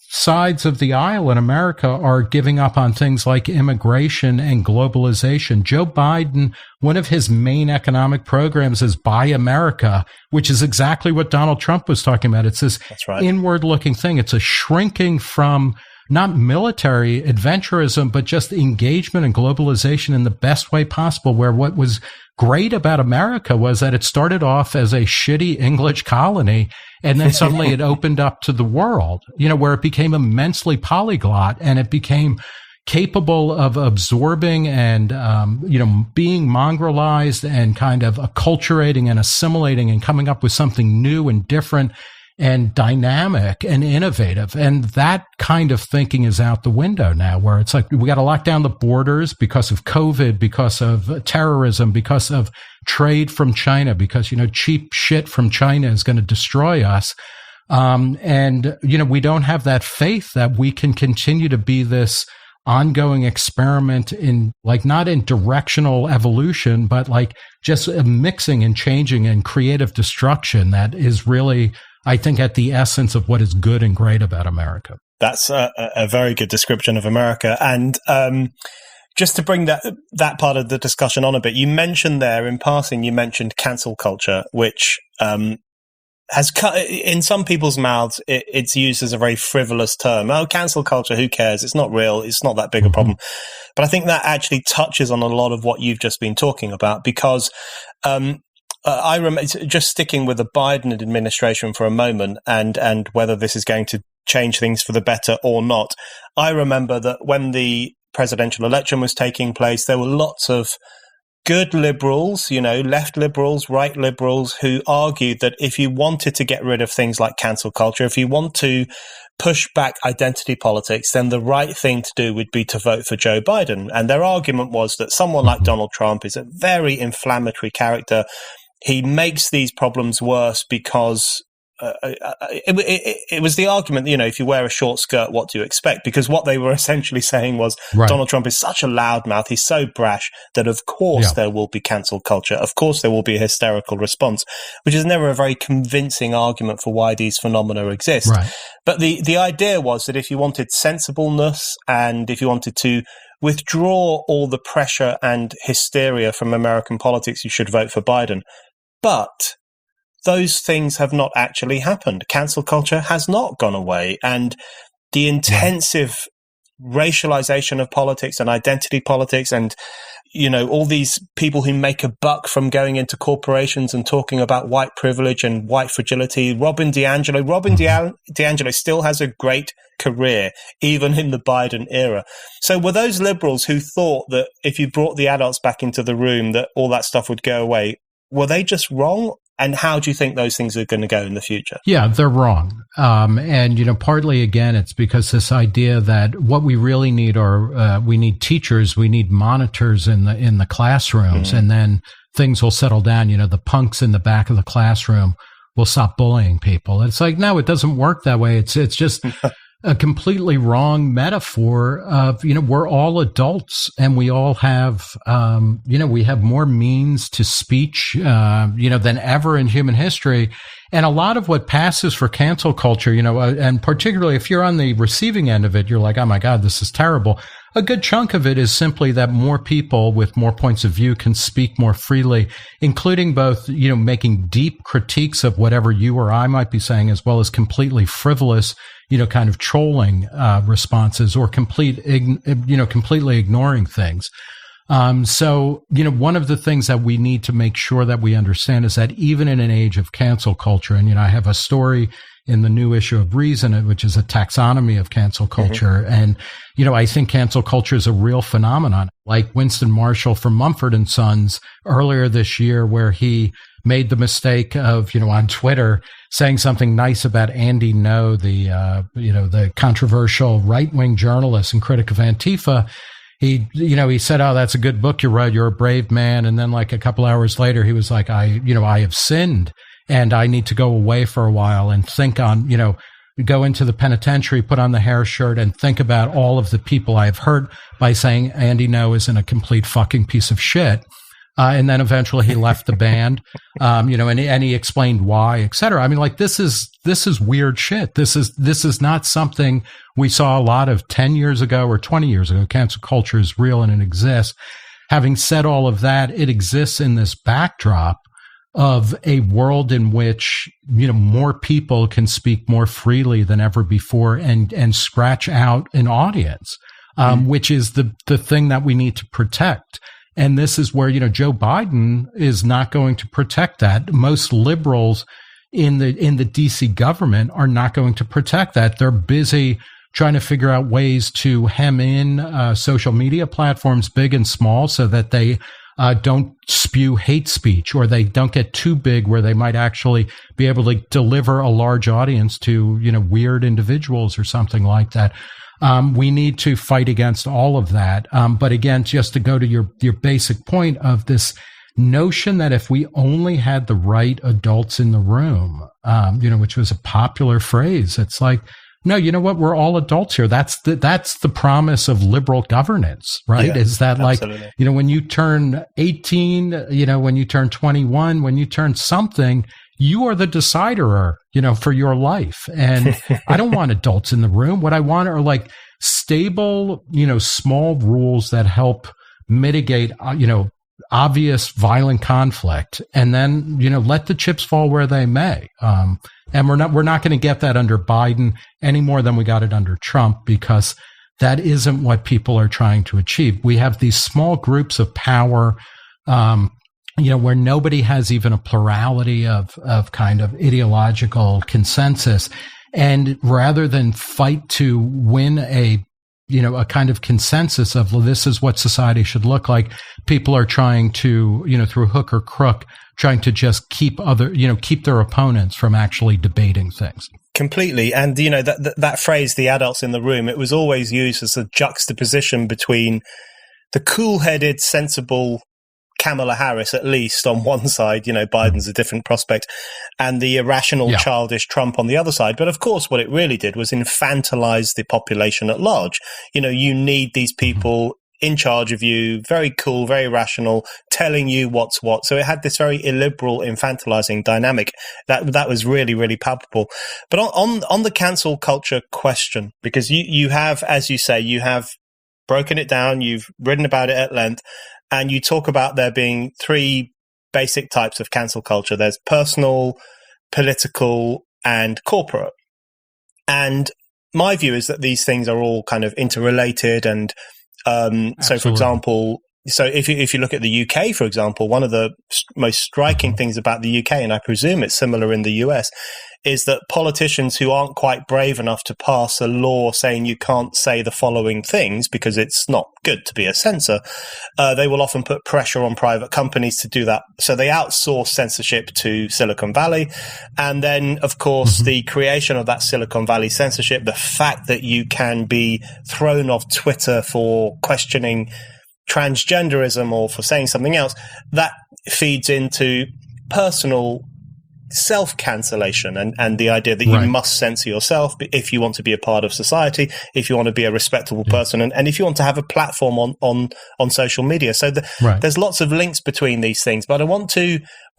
sides of the aisle in America are giving up on things like immigration and globalization. Joe Biden, one of his main economic programs is Buy America, which is exactly what Donald Trump was talking about. It's this inward-looking thing. It's a shrinking from not military adventurism, but just engagement and globalization in the best way possible, where what was great about America was that it started off as a shitty English colony, and then suddenly it opened up to the world, where it became immensely polyglot, and it became capable of absorbing and, being mongrelized and kind of acculturating and assimilating and coming up with something new and different and dynamic and innovative. And that kind of thinking is out the window now, where it's like, we got to lock down the borders because of COVID, because of terrorism, because of trade from China, because, cheap shit from China is going to destroy us. And we don't have that faith that we can continue to be this ongoing experiment in not in directional evolution, but just a mixing and changing and creative destruction that is really, I think, at the essence of what is good and great about America. That's a very good description of America. And just to bring that part of the discussion on a bit, you mentioned there in passing, you mentioned cancel culture, which has cut in some people's mouths. It's used as a very frivolous term. Oh, cancel culture. Who cares? It's not real. It's not that big a problem. But I think that actually touches on a lot of what you've just been talking about, because I remember, just sticking with the Biden administration for a moment, and whether this is going to change things for the better or not. I remember that when the presidential election was taking place, there were lots of good liberals, left liberals, right liberals, who argued that if you wanted to get rid of things like cancel culture, if you want to push back identity politics, then the right thing to do would be to vote for Joe Biden. And their argument was that someone like Donald Trump is a very inflammatory character. He makes these problems worse because it was the argument, if you wear a short skirt, what do you expect? Because what they were essentially saying was Donald Trump is such a loudmouth, he's so brash that of course there will be cancel culture. Of course there will be a hysterical response, which is never a very convincing argument for why these phenomena exist. Right. But the idea was that if you wanted sensibleness and if you wanted to withdraw all the pressure and hysteria from American politics, you should vote for Biden. But those things have not actually happened. Cancel culture has not gone away. And the intensive racialization of politics and identity politics and, all these people who make a buck from going into corporations and talking about white privilege and white fragility. Robin DiAngelo still has a great career, even in the Biden era. So were those liberals who thought that if you brought the adults back into the room, that all that stuff would go away, were they just wrong? And how do you think those things are going to go in the future? Yeah, they're wrong. And, partly, again, it's because this idea that what we really need are we need teachers, we need monitors in the classrooms, and then things will settle down. The punks in the back of the classroom will stop bullying people. And it's like, no, it doesn't work that way. It's just a completely wrong metaphor of, we're all adults and we all have, we have more means to speech, than ever in human history. And a lot of what passes for cancel culture, and particularly if you're on the receiving end of it, you're like, oh my God, this is terrible. A good chunk of it is simply that more people with more points of view can speak more freely, including both, making deep critiques of whatever you or I might be saying, as well as completely frivolous, kind of trolling responses or completely ignoring things. So, one of the things that we need to make sure that we understand is that even in an age of cancel culture, and, I have a story in the new issue of Reason, which is a taxonomy of cancel culture. And, I think cancel culture is a real phenomenon, like Winston Marshall from Mumford & Sons earlier this year, where he made the mistake of, on Twitter saying something nice about Andy Ngo, the controversial right-wing journalist and critic of Antifa. He said, oh, that's a good book you wrote. You're a brave man. And then like a couple hours later, he was like, I have sinned and I need to go away for a while and think on, go into the penitentiary, put on the hair shirt and think about all of the people I've hurt by saying Andy Ngo isn't a complete fucking piece of shit. And then eventually he left the band, and he explained why, et cetera. I mean, like, this is weird shit. This is not something we saw a lot of 10 years ago or 20 years ago. Cancel culture is real and it exists. Having said all of that, it exists in this backdrop of a world in which, more people can speak more freely than ever before and scratch out an audience, which is the thing that we need to protect. And this is where, Joe Biden is not going to protect that. Most liberals in the DC government are not going to protect that. They're busy trying to figure out ways to hem in social media platforms, big and small, so that they don't spew hate speech, or they don't get too big where they might actually be able to deliver a large audience to, weird individuals or something like that. We need to fight against all of that. But again, just to go to your basic point of this notion that if we only had the right adults in the room, which was a popular phrase, it's like, no, you know what? We're all adults here. That's the promise of liberal governance, right? Yeah, is that absolutely. Like, when you turn 18, when you turn 21, when you turn something, you are the decider, for your life. And I don't want adults in the room. What I want are like stable, small rules that help mitigate, obvious violent conflict, and then, let the chips fall where they may. And we're not going to get that under Biden any more than we got it under Trump, because that isn't what people are trying to achieve. We have these small groups of power, where nobody has even a plurality of kind of ideological consensus. And rather than fight to win a kind of consensus of, well, this is what society should look like, people are trying to, through hook or crook, trying to just keep their opponents from actually debating things. Completely. And, that phrase, the adults in the room, it was always used as a juxtaposition between the cool-headed, sensible Kamala Harris, at least on one side, Biden's a different prospect, and the irrational, childish Trump on the other side. But of course, what it really did was infantilize the population at large. You need these people in charge of you, very cool, very rational, telling you what's what. So it had this very illiberal, infantilizing dynamic that was really, really palpable. But on the cancel culture question, because you have, as you say, you have broken it down, you've written about it at length, and you talk about there being three basic types of cancel culture. There's personal, political, and corporate. And my view is that these things are all kind of interrelated. And so, for example, if you look at the UK, for example, one of the most striking things about the UK, and I presume it's similar in the US, is that politicians who aren't quite brave enough to pass a law saying you can't say the following things because it's not good to be a censor, they will often put pressure on private companies to do that. So they outsource censorship to Silicon Valley. And then, of course, the creation of that Silicon Valley censorship, the fact that you can be thrown off Twitter for questioning transgenderism or for saying something else, that feeds into personal self-cancellation and the idea that you must censor yourself if you want to be a part of society, if you want to be a respectable person, and if you want to have a platform on social media. So there's lots of links between these things. But one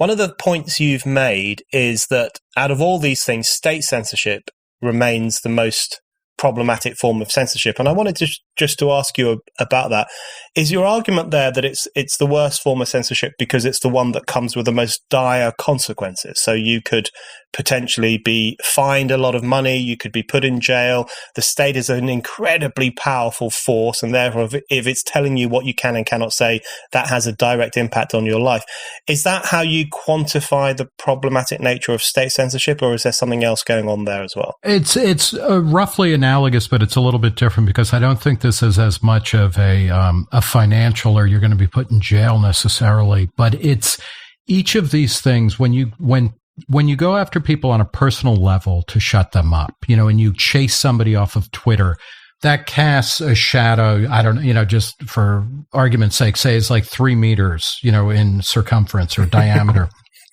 of the points you've made is that out of all these things, state censorship remains the most problematic form of censorship. And I wanted just to ask you about that. Is your argument there that it's the worst form of censorship because it's the one that comes with the most dire consequences? So you could potentially be fined a lot of money, you could be put in jail. The state is an incredibly powerful force, and therefore if it's telling you what you can and cannot say, that has a direct impact on your life. Is that how you quantify the problematic nature of state censorship, or is there something else going on there as well? It's roughly analogous, but it's a little bit different, because I don't think this is as much of a financial or you're going to be put in jail necessarily, but it's each of these things when you go after people on a personal level to shut them up, and you chase somebody off of Twitter, that casts a shadow. I don't, just for argument's sake, say it's like 3 meters, in circumference or diameter.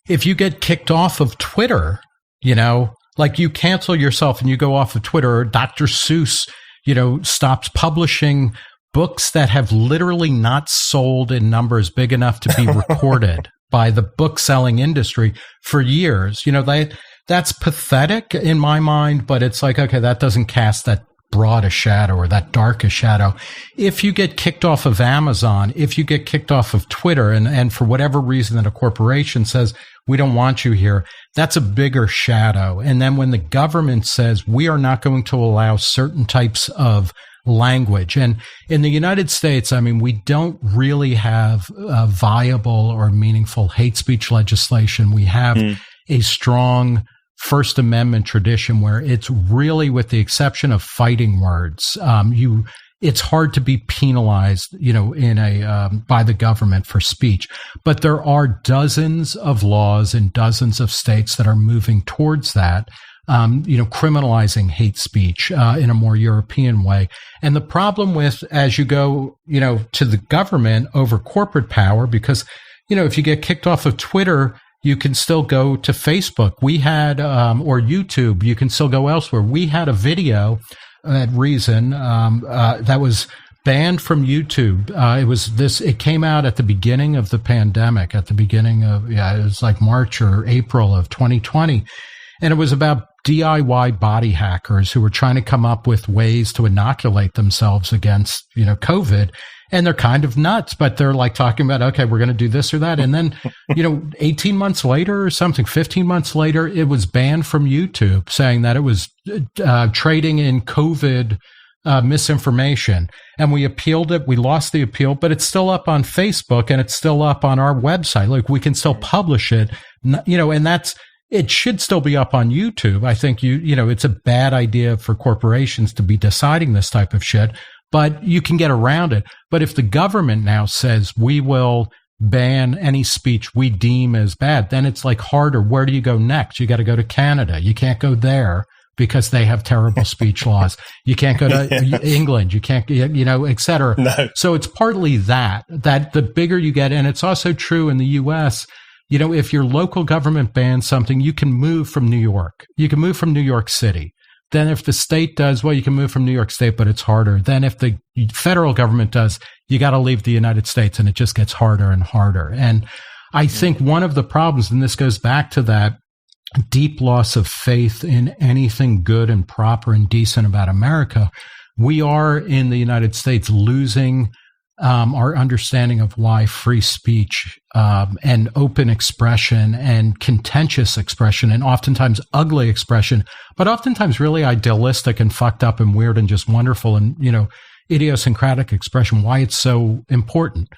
If you get kicked off of Twitter, like you cancel yourself and you go off of Twitter, or Dr. Seuss, stops publishing books that have literally not sold in numbers big enough to be recorded by the book selling industry for years. That's pathetic in my mind, but it's like, okay, that doesn't cast that broad a shadow or that dark a shadow. If you get kicked off of Amazon, if you get kicked off of Twitter, and for whatever reason that a corporation says, we don't want you here, that's a bigger shadow. And then when the government says, we are not going to allow certain types of language. And in the United States, we don't really have a viable or meaningful hate speech legislation. We have a strong First Amendment tradition where it's really, with the exception of fighting words, it's hard to be penalized, by the government for speech. But there are dozens of laws in dozens of states that are moving towards that. Criminalizing hate speech in a more European way. And the problem with, as you go, to the government over corporate power, because, if you get kicked off of Twitter, you can still go to Facebook. We had, or YouTube, you can still go elsewhere. We had a video at Reason that was banned from YouTube. It came out at the beginning of the pandemic, it was like March or April of 2020. And it was about DIY body hackers who are trying to come up with ways to inoculate themselves against, COVID. And they're kind of nuts, but they're like talking about, okay, we're going to do this or that. And then, 18 months later or something, 15 months later, it was banned from YouTube, saying that it was trading in COVID misinformation. And we appealed it. We lost the appeal, but it's still up on Facebook and it's still up on our website. Like, we can still publish it, and it should still be up on YouTube. I think it's a bad idea for corporations to be deciding this type of shit, but you can get around it. But if the government now says we will ban any speech we deem as bad, then it's like harder. Where do you go next? You got to go to Canada. You can't go there because they have terrible speech laws. You can't go to England. You can't, et cetera. No. So it's partly that the bigger you get, and it's also true in the U.S., if your local government bans something, you can move from New York. You can move from New York City. Then if the state does, well, you can move from New York State, but it's harder. Then if the federal government does, you got to leave the United States, and it just gets harder and harder. And I think one of the problems, and this goes back to that deep loss of faith in anything good and proper and decent about America, we are in the United States losing our understanding of why free speech and open expression and contentious expression and oftentimes ugly expression, but oftentimes really idealistic and fucked up and weird and just wonderful and, idiosyncratic expression, why it's so important.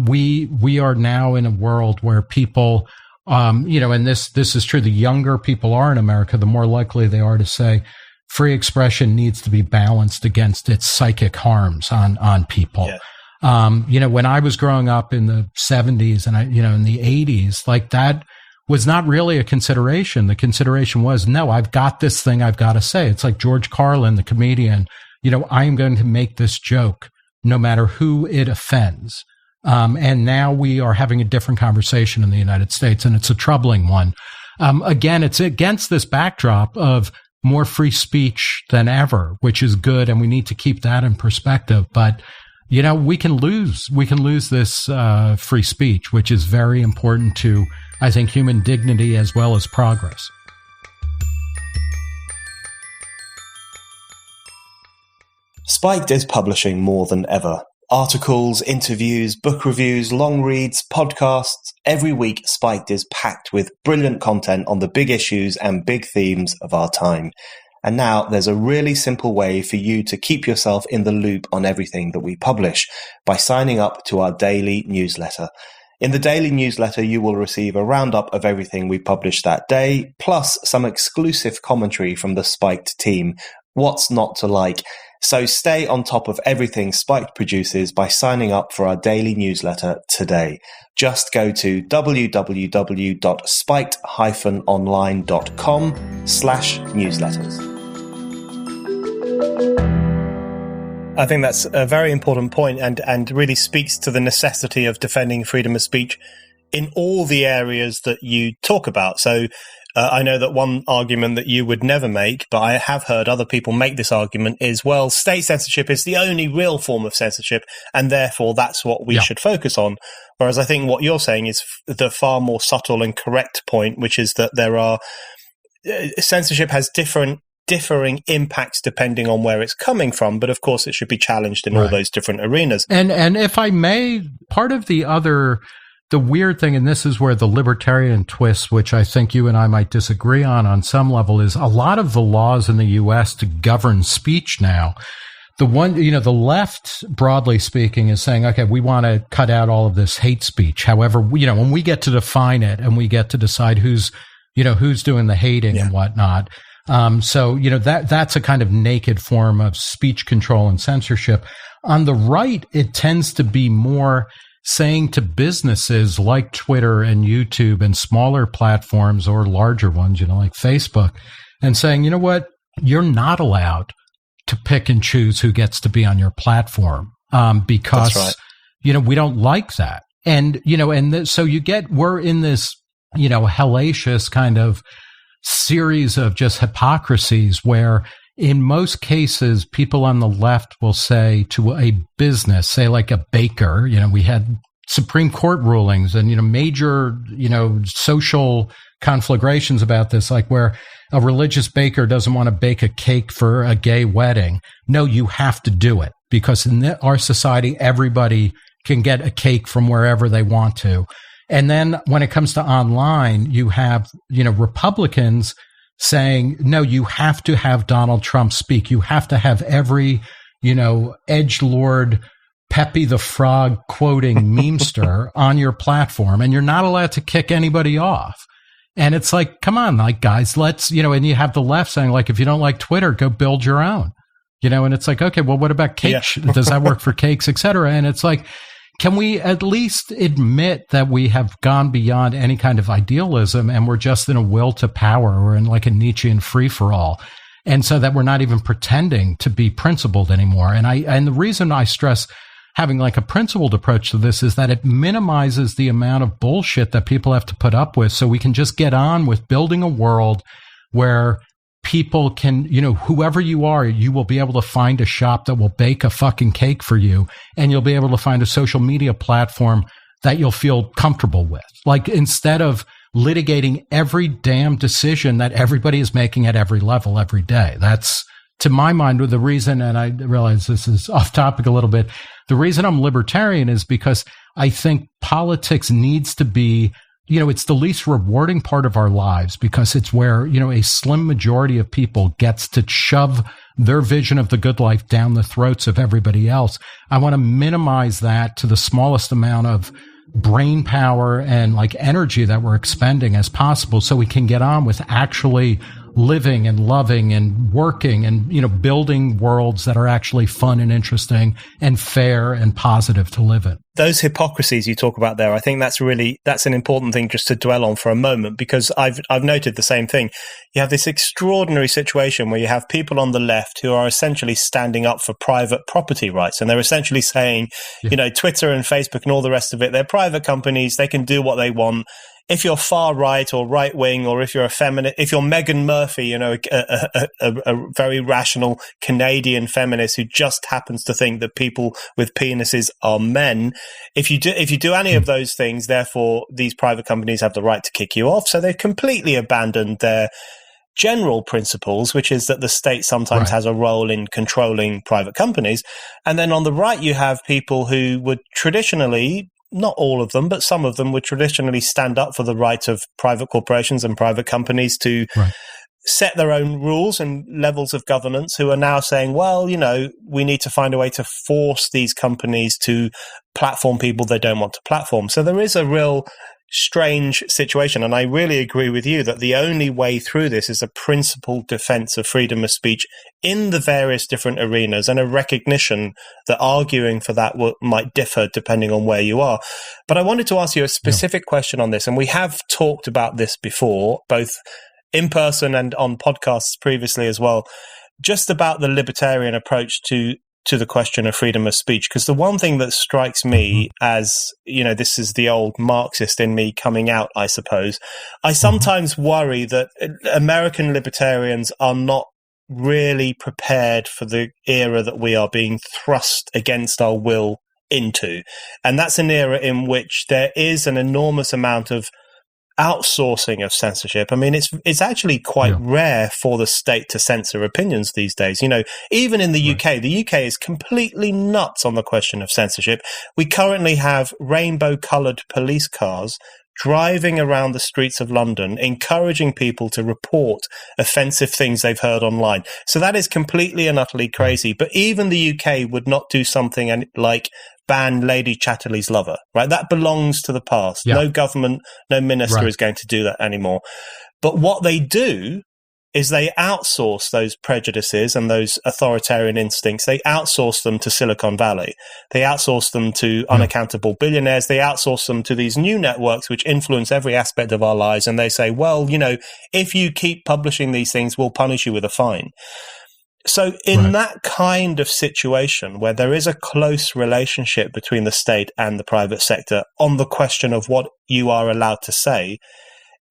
We are now in a world where people, and this is true, the younger people are in America, the more likely they are to say free expression needs to be balanced against its psychic harms on people. Yeah. When I was growing up in the 70s and in the 80s, like that was not really a consideration. The consideration was, no, I've got this thing I've got to say. It's like George Carlin, the comedian, I am going to make this joke no matter who it offends. And now we are having a different conversation in the United States, and it's a troubling one. Again, it's against this backdrop of more free speech than ever, which is good, and we need to keep that in perspective. But we can lose this free speech, which is very important to, I think, human dignity as well as progress. Spiked is publishing more than ever. Articles, interviews, book reviews, long reads, podcasts. Every week, Spiked is packed with brilliant content on the big issues and big themes of our time. And now there's a really simple way for you to keep yourself in the loop on everything that we publish by signing up to our daily newsletter. In the daily newsletter, you will receive a roundup of everything we publish that day, plus some exclusive commentary from the Spiked team. What's not to like? So stay on top of everything Spiked produces by signing up for our daily newsletter today. Just go to www.spiked-online.com/newsletters. I think that's a very important point and really speaks to the necessity of defending freedom of speech in all the areas that you talk about. So I know that one argument that you would never make, but I have heard other people make this argument is, well, state censorship is the only real form of censorship, and therefore that's what we should focus on. Whereas I think what you're saying is the far more subtle and correct point, which is that there are censorship has differing impacts depending on where it's coming from, but of course it should be challenged in all those different arenas. And if I may, part of the weird thing, and this is where the libertarian twist, which I think you and I might disagree on some level, is a lot of the laws in the U.S. to govern speech now. The left, broadly speaking, is saying, okay, we want to cut out all of this hate speech. However, when we get to define it and we get to decide who's doing the hating and whatnot. So that's a kind of naked form of speech control and censorship. On the right, it tends to be more saying to businesses like Twitter and YouTube and smaller platforms or larger ones, like Facebook, and saying, you know what, you're not allowed to pick and choose who gets to be on your platform, because, we don't like that. And, so we're in this, hellacious kind of series of just hypocrisies where in most cases, people on the left will say to a business, say like a baker, we had Supreme Court rulings and, major, social conflagrations about this, like where a religious baker doesn't want to bake a cake for a gay wedding. No, you have to do it, because in our society, everybody can get a cake from wherever they want to. And then when it comes to online, you have, Republicans saying, no, you have to have Donald Trump speak. You have to have every, edgelord Pepe the Frog quoting memester on your platform, and you're not allowed to kick anybody off. And it's like, come on, like, guys, let's, and you have the left saying, like, if you don't like Twitter, go build your own, and it's like, okay, well, what about cake? Yeah. Does that work for cakes, et cetera? And it's like, can we at least admit that we have gone beyond any kind of idealism and we're just in a will to power? We're in like a Nietzschean free-for-all. And so that we're not even pretending to be principled anymore. And the reason I stress having like a principled approach to this is that it minimizes the amount of bullshit that people have to put up with, so we can just get on with building a world where people can, whoever you are, you will be able to find a shop that will bake a fucking cake for you, and you'll be able to find a social media platform that you'll feel comfortable with. Like, instead of litigating every damn decision that everybody is making at every level every day. That's, to my mind, the reason, and I realize this is off topic a little bit, the reason I'm libertarian is because I think politics needs to be, it's the least rewarding part of our lives, because it's where, a slim majority of people gets to shove their vision of the good life down the throats of everybody else. I want to minimize that to the smallest amount of brain power and like energy that we're expending as possible, so we can get on with actually living and loving and working and, building worlds that are actually fun and interesting and fair and positive to live in. Those hypocrisies you talk about there, I think that's an important thing just to dwell on for a moment, because I've noted the same thing. You have this extraordinary situation where you have people on the left who are essentially standing up for private property rights, and they're essentially saying, Twitter and Facebook and all the rest of it, they're private companies, they can do what they want. If you're far right or right wing, or if you're a feminist, if you're Meghan Murphy, a very rational Canadian feminist who just happens to think that people with penises are men, if you do any of those things, therefore these private companies have the right to kick you off. So they've completely abandoned their general principles, which is that the state sometimes has a role in controlling private companies. And then on the right, you have people who would traditionally, not all of them, but some of them would traditionally stand up for the right of private corporations and private companies to set their own rules and levels of governance, who are now saying, well, we need to find a way to force these companies to platform people they don't want to platform. So there is a real strange situation. And I really agree with you that the only way through this is a principled defense of freedom of speech in the various different arenas, and a recognition that arguing for that might differ depending on where you are. But I wanted to ask you a specific question on this, and we have talked about this before, both in person and on podcasts previously as well, just about the libertarian approach to the question of freedom of speech. Because the one thing that strikes me as, this is the old Marxist in me coming out, I suppose, I sometimes worry that American libertarians are not really prepared for the era that we are being thrust against our will into. And that's an era in which there is an enormous amount of outsourcing of censorship. I mean, it's actually quite rare for the state to censor opinions these days. Even in the UK, the UK is completely nuts on the question of censorship. We currently have rainbow-coloured police cars driving around the streets of London, encouraging people to report offensive things they've heard online. So that is completely and utterly crazy. But even the UK would not do something like ban Lady Chatterley's lover, right? That belongs to the past. No government, no minister is going to do that anymore. But what they do is they outsource those prejudices and those authoritarian instincts. They outsource them to Silicon Valley. They outsource them to unaccountable billionaires. They outsource them to these new networks which influence every aspect of our lives. And they say, well, if you keep publishing these things, we'll punish you with a fine. So in that kind of situation where there is a close relationship between the state and the private sector on the question of what you are allowed to say,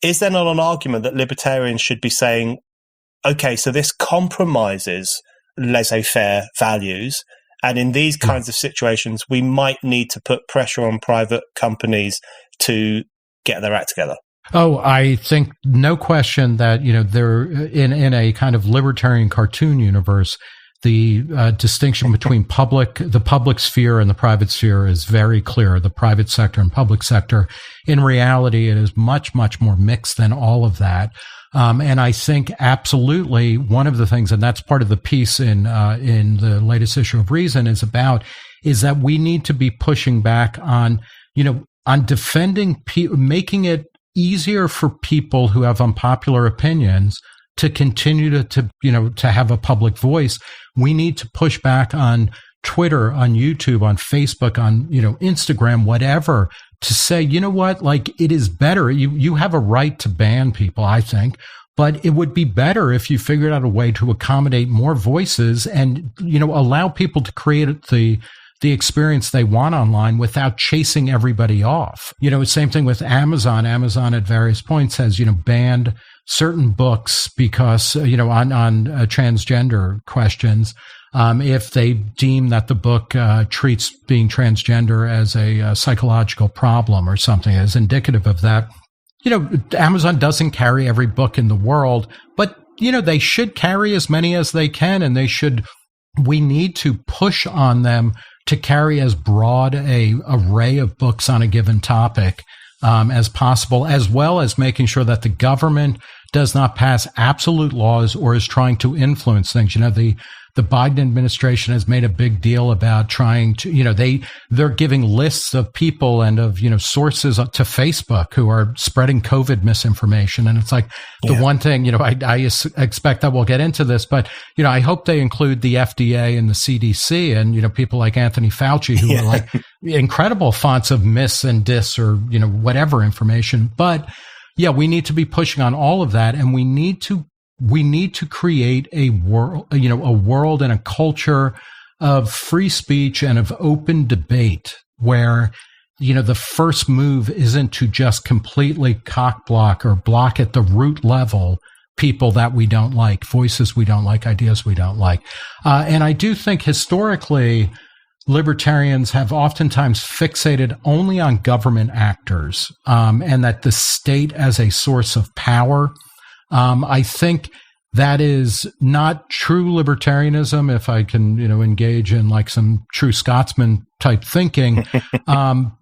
is there not an argument that libertarians should be saying, okay, so this compromises laissez-faire values, and in these kinds of situations, we might need to put pressure on private companies to get their act together? Oh, I think no question that, there in a kind of libertarian cartoon universe, the distinction between the public sphere and the private sphere is very clear, the private sector and public sector. In reality, it is much, much more mixed than all of that. And I think absolutely one of the things, and that's part of the piece in the latest issue of Reason is that we need to be pushing back on defending making it easier for people who have unpopular opinions to continue to have a public voice. We need to push back on Twitter, on YouTube, on Facebook, on, Instagram, whatever, to say, it is better. You have a right to ban people, I think, but it would be better if you figured out a way to accommodate more voices and, allow people to create the experience they want online without chasing everybody off. Same thing with Amazon. Amazon at various points has, banned certain books because, on transgender questions, if they deem that the book treats being transgender as a psychological problem or something as indicative of that. Amazon doesn't carry every book in the world, but, they should carry as many as they can, and we need to push on them to carry as broad a array of books on a given topic as possible, as well as making sure that the government does not pass absolute laws or is trying to influence things. The Biden administration has made a big deal about trying to, they're giving lists of people and of, sources to Facebook who are spreading COVID misinformation. And it's like the one thing, I expect that we'll get into this, but, I hope they include the FDA and the CDC and, people like Anthony Fauci who are like incredible fonts of mis and dis or, whatever information. But we need to be pushing on all of that. And we need to create a world and a culture of free speech and of open debate where, the first move isn't to just completely cock block or block at the root level people that we don't like, voices we don't like, ideas we don't like. And I do think historically, libertarians have oftentimes fixated only on government actors and that the state as a source of power. I think that is not true libertarianism, if I can, engage in like some true Scotsman type thinking,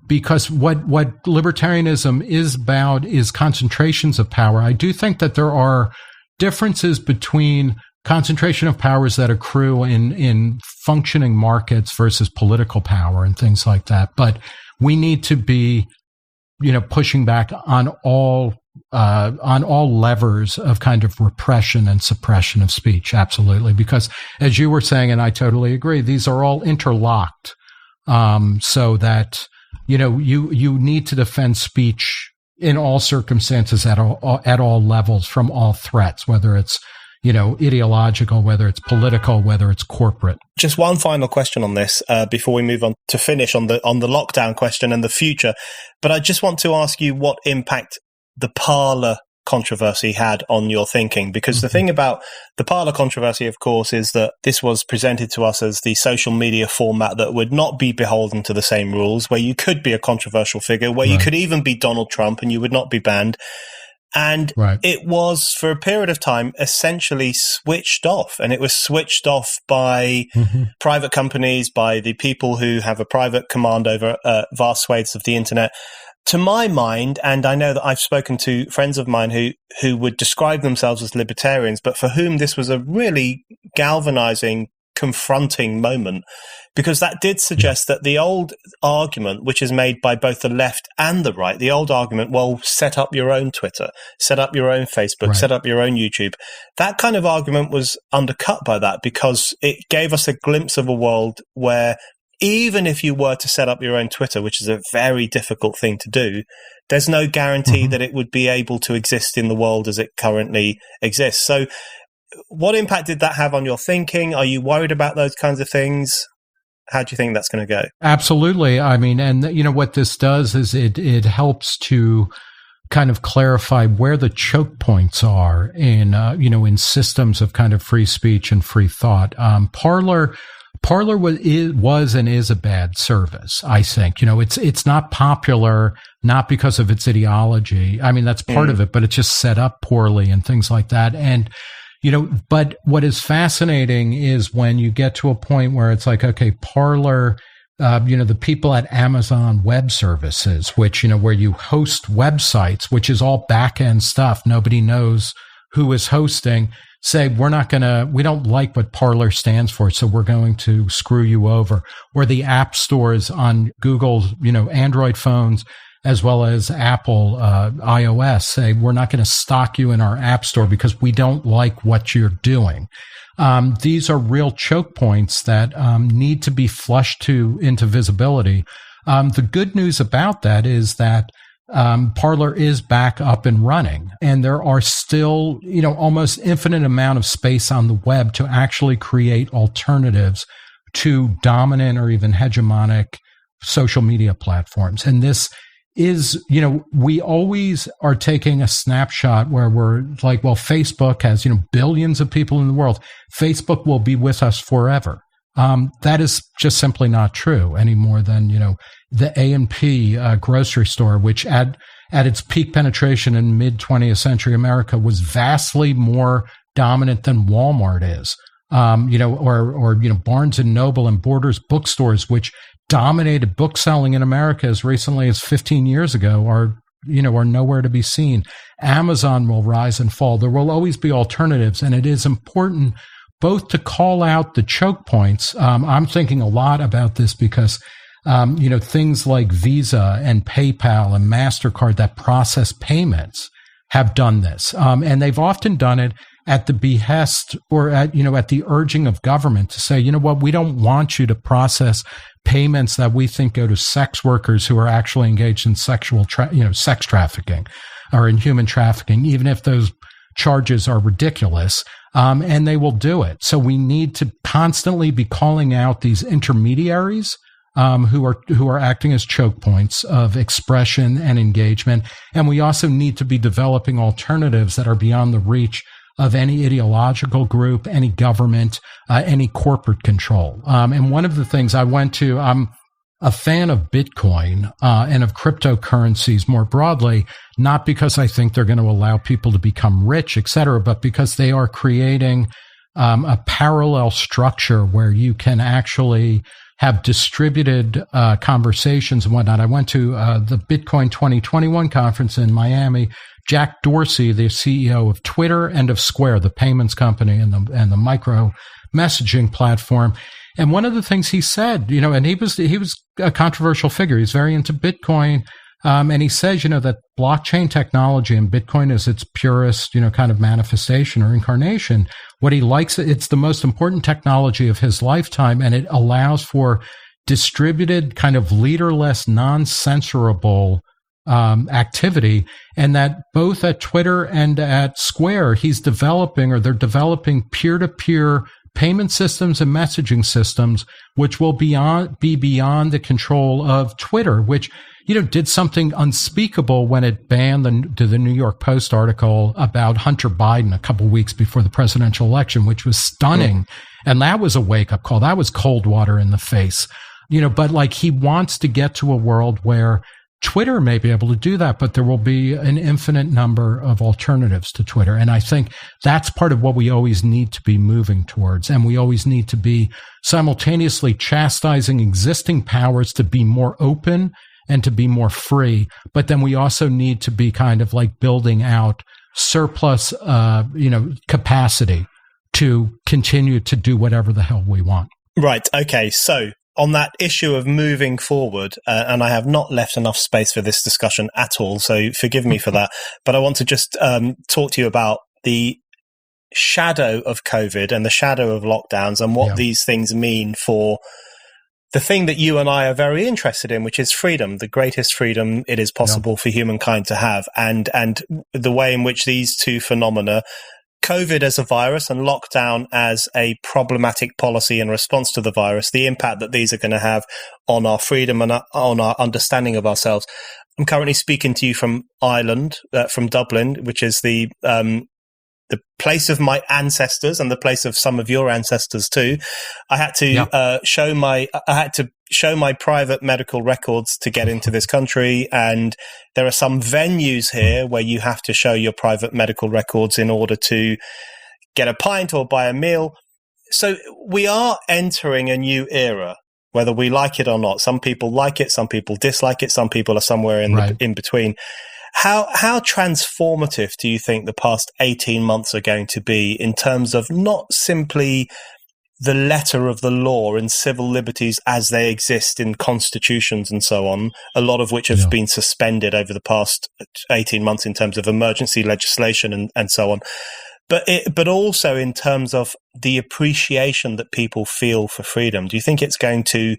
because what libertarianism is about is concentrations of power. I do think that there are differences between concentration of powers that accrue in functioning markets versus political power and things like that. But we need to be, pushing back on all levers of kind of repression and suppression of speech. Absolutely. Because as you were saying, and I totally agree, these are all interlocked. So that, you need to defend speech in all circumstances at all levels from all threats, whether it's, ideological, whether it's political, whether it's corporate. Just one final question on this before we move on to finish on the lockdown question and the future. But I just want to ask you what impact the parlor controversy had on your thinking, because the thing about the parlor controversy, of course, is that this was presented to us as the social media format that would not be beholden to the same rules, where you could be a controversial figure, where you could even be Donald Trump and you would not be banned. And it was, for a period of time, essentially switched off. And it was switched off by private companies, by the people who have a private command over vast swathes of the internet. To my mind, and I know that I've spoken to friends of mine who would describe themselves as libertarians, but for whom this was a really galvanizing, confronting moment, because that did suggest that the old argument, which is made by both the left and the right, the old argument, well, set up your own Twitter, set up your own Facebook, set up your own YouTube, that kind of argument was undercut by that, because it gave us a glimpse of a world where even if you were to set up your own Twitter, which is a very difficult thing to do, there's no guarantee that it would be able to exist in the world as it currently exists. So what impact did that have on your thinking? Are you worried about those kinds of things? How do you think that's going to go? Absolutely. I mean, and what this does is it helps to kind of clarify where the choke points are in systems of kind of free speech and free thought. Parlor was and is a bad service, I think. It's not popular, not because of its ideology. I mean, that's part of it, but it's just set up poorly and things like that. And, but what is fascinating is when you get to a point where it's like, okay, Parlor, the people at Amazon Web Services, which, where you host websites, which is all back-end stuff. Nobody knows who is hosting. Say, we don't like what Parler stands for, so we're going to screw you over. Or the app stores on Google's, Android phones, as well as Apple iOS, say, we're not going to stock you in our app store because we don't like what you're doing. These are real choke points that need to be flushed into visibility. The good news about that is that Parler is back up and running, and there are still, almost infinite amount of space on the web to actually create alternatives to dominant or even hegemonic social media platforms. And this is, we always are taking a snapshot where we're like, well, Facebook has, billions of people in the world. Facebook will be with us forever. That is just simply not true any more than, the A&P grocery store, which at its peak penetration in mid-20th century America was vastly more dominant than Walmart is, or Barnes and Noble and Borders bookstores, which dominated book selling in America as recently as 15 years ago, are nowhere to be seen. Amazon will rise and fall. There will always be alternatives, and it is important both to call out the choke points. I'm thinking a lot about this because things like Visa and PayPal and MasterCard that process payments have done this. And they've often done it at the behest or at the urging of government to say, we don't want you to process payments that we think go to sex workers who are actually engaged in sexual sex trafficking or in human trafficking, even if those charges are ridiculous. And they will do it. So we need to constantly be calling out these intermediaries who are acting as choke points of expression and engagement. And we also need to be developing alternatives that are beyond the reach of any ideological group, any government, any corporate control. And one of the things I'm a fan of Bitcoin and of cryptocurrencies more broadly, not because I think they're going to allow people to become rich, et cetera, but because they are creating a parallel structure where you can actually have distributed conversations and whatnot. I went to the Bitcoin 2021 conference in Miami. Jack Dorsey, the CEO of Twitter and of Square, the payments company and the micro messaging platform. And one of the things he said, and he was a controversial figure. He's very into Bitcoin. And he says, that blockchain technology and Bitcoin is its purest, kind of manifestation or incarnation. What he likes, it's the most important technology of his lifetime, and it allows for distributed, kind of leaderless, non-censorable activity. And that both at Twitter and at Square, they're developing peer-to-peer payment systems and messaging systems, which will be beyond the control of Twitter, which, did something unspeakable when it banned the New York Post article about Hunter Biden a couple of weeks before the presidential election, which was stunning. And that was a wake-up call. That was cold water in the face. But he wants to get to a world where Twitter may be able to do that, but there will be an infinite number of alternatives to Twitter. And I think that's part of what we always need to be moving towards. And we always need to be simultaneously chastising existing powers to be more open and to be more free. But then we also need to be kind of building out surplus, capacity to continue to do whatever the hell we want. Right. Okay. So on that issue of moving forward, and I have not left enough space for this discussion at all, so forgive me for that, but I want to just talk to you about the shadow of COVID and the shadow of lockdowns and what these things mean for the thing that you and I are very interested in, which is freedom, the greatest freedom it is possible for humankind to have, and the way in which these two phenomena, COVID as a virus and lockdown as a problematic policy in response to the virus, the impact that these are going to have on our freedom and on our understanding of ourselves. I'm currently speaking to you from Ireland, from Dublin, which is the the place of my ancestors and the place of some of your ancestors too. I had to show my private medical records to get into this country, and there are some venues here where you have to show your private medical records in order to get a pint or buy a meal. So we are entering a new era, whether we like it or not. Some people like it, some people dislike it, some people are somewhere in between. How transformative do you think the past 18 months are going to be in terms of not simply the letter of the law and civil liberties as they exist in constitutions and so on, a lot of which have been suspended over the past 18 months in terms of emergency legislation and so on, but also in terms of the appreciation that people feel for freedom? Do you think it's going to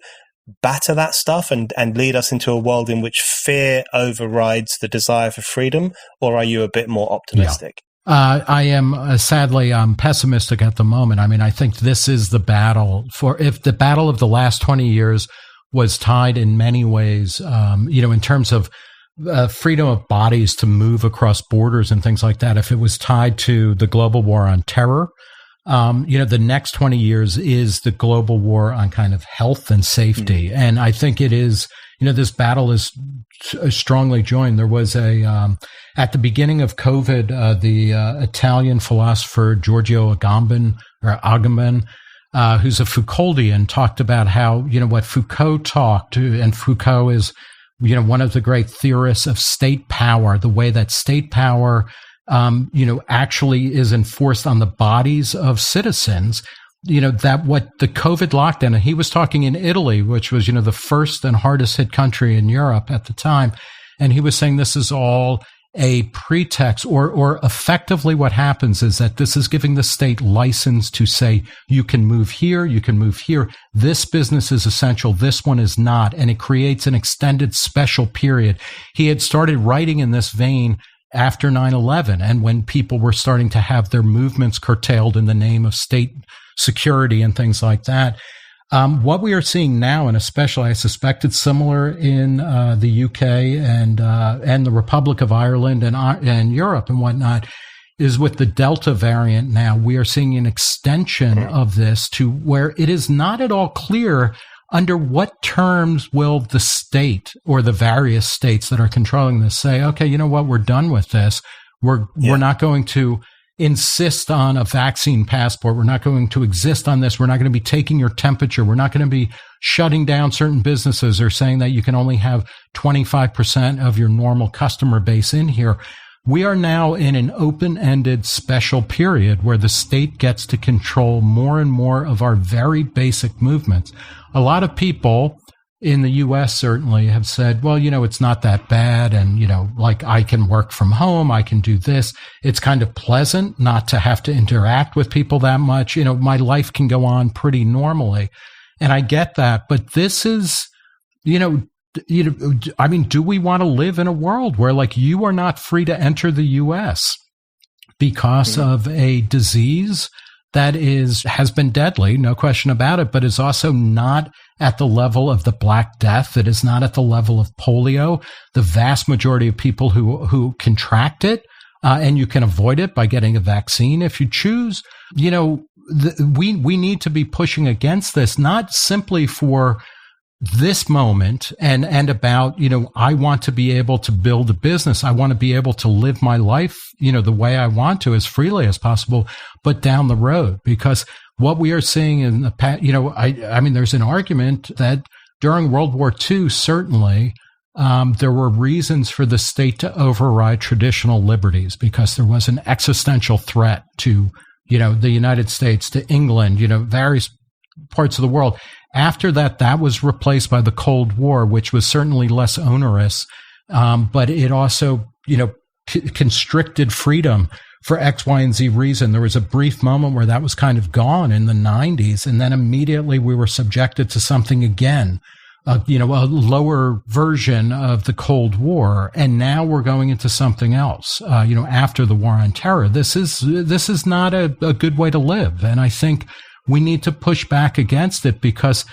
batter that stuff and lead us into a world in which fear overrides the desire for freedom, or are you a bit more optimistic? I am sadly pessimistic at the moment. I mean, I think this is the battle if the battle of the last 20 years was tied in many ways, in terms of freedom of bodies to move across borders and things like that. If it was tied to the global war on terror, the next 20 years is the global war on kind of health and safety. Mm-hmm. And I think it is, this battle is strongly joined. There was at the beginning of COVID, the Italian philosopher Giorgio Agamben, who's a Foucauldian, talked about how, what Foucault talked to, and Foucault is, one of the great theorists of state power, the way that state power actually is enforced on the bodies of citizens, that what the COVID lockdown, and he was talking in Italy, which was, the first and hardest hit country in Europe at the time. And he was saying this is all a pretext, or effectively what happens is that this is giving the state license to say, you can move here, you can move here. This business is essential. This one is not. And it creates an extended special period. He had started writing in this vein after 9/11, and when people were starting to have their movements curtailed in the name of state security and things like that. What we are seeing now, and especially I suspect it's similar in the UK and the Republic of Ireland and Europe and whatnot, is with the Delta variant now, we are seeing an extension of this to where it is not at all clear under what terms will the state or the various states that are controlling this say, okay, you know what, we're done with this. We're not going to insist on a vaccine passport. We're not going to exist on this. We're not going to be taking your temperature. We're not going to be shutting down certain businesses or saying that you can only have 25% of your normal customer base in here. We are now in an open-ended special period where the state gets to control more and more of our very basic movements. A lot of people in the U.S. certainly have said, well, it's not that bad. And, like I can work from home. I can do this. It's kind of pleasant not to have to interact with people that much. My life can go on pretty normally. And I get that. But this is, I mean, do we want to live in a world where like you are not free to enter the U.S. because of a disease that has been deadly, no question about it, but is also not at the level of the Black Death. It is not at the level of polio. The vast majority of people who contract it, and you can avoid it by getting a vaccine if you choose. We need to be pushing against this, not simply for this moment and about, I want to be able to build a business. I want to be able to live my life, the way I want to, as freely as possible, but down the road, because what we are seeing in the past, I mean, there's an argument that during World War II, certainly, there were reasons for the state to override traditional liberties because there was an existential threat to, the United States, to England, various parts of the world. After that, that was replaced by the Cold War, which was certainly less onerous, but it also, constricted freedom for X, Y, and Z reason. There was a brief moment where that was kind of gone in the 90s, and then immediately we were subjected to something again, a lower version of the Cold War, and now we're going into something else, after the war on terror. This is not a good way to live, and I think we need to push back against it because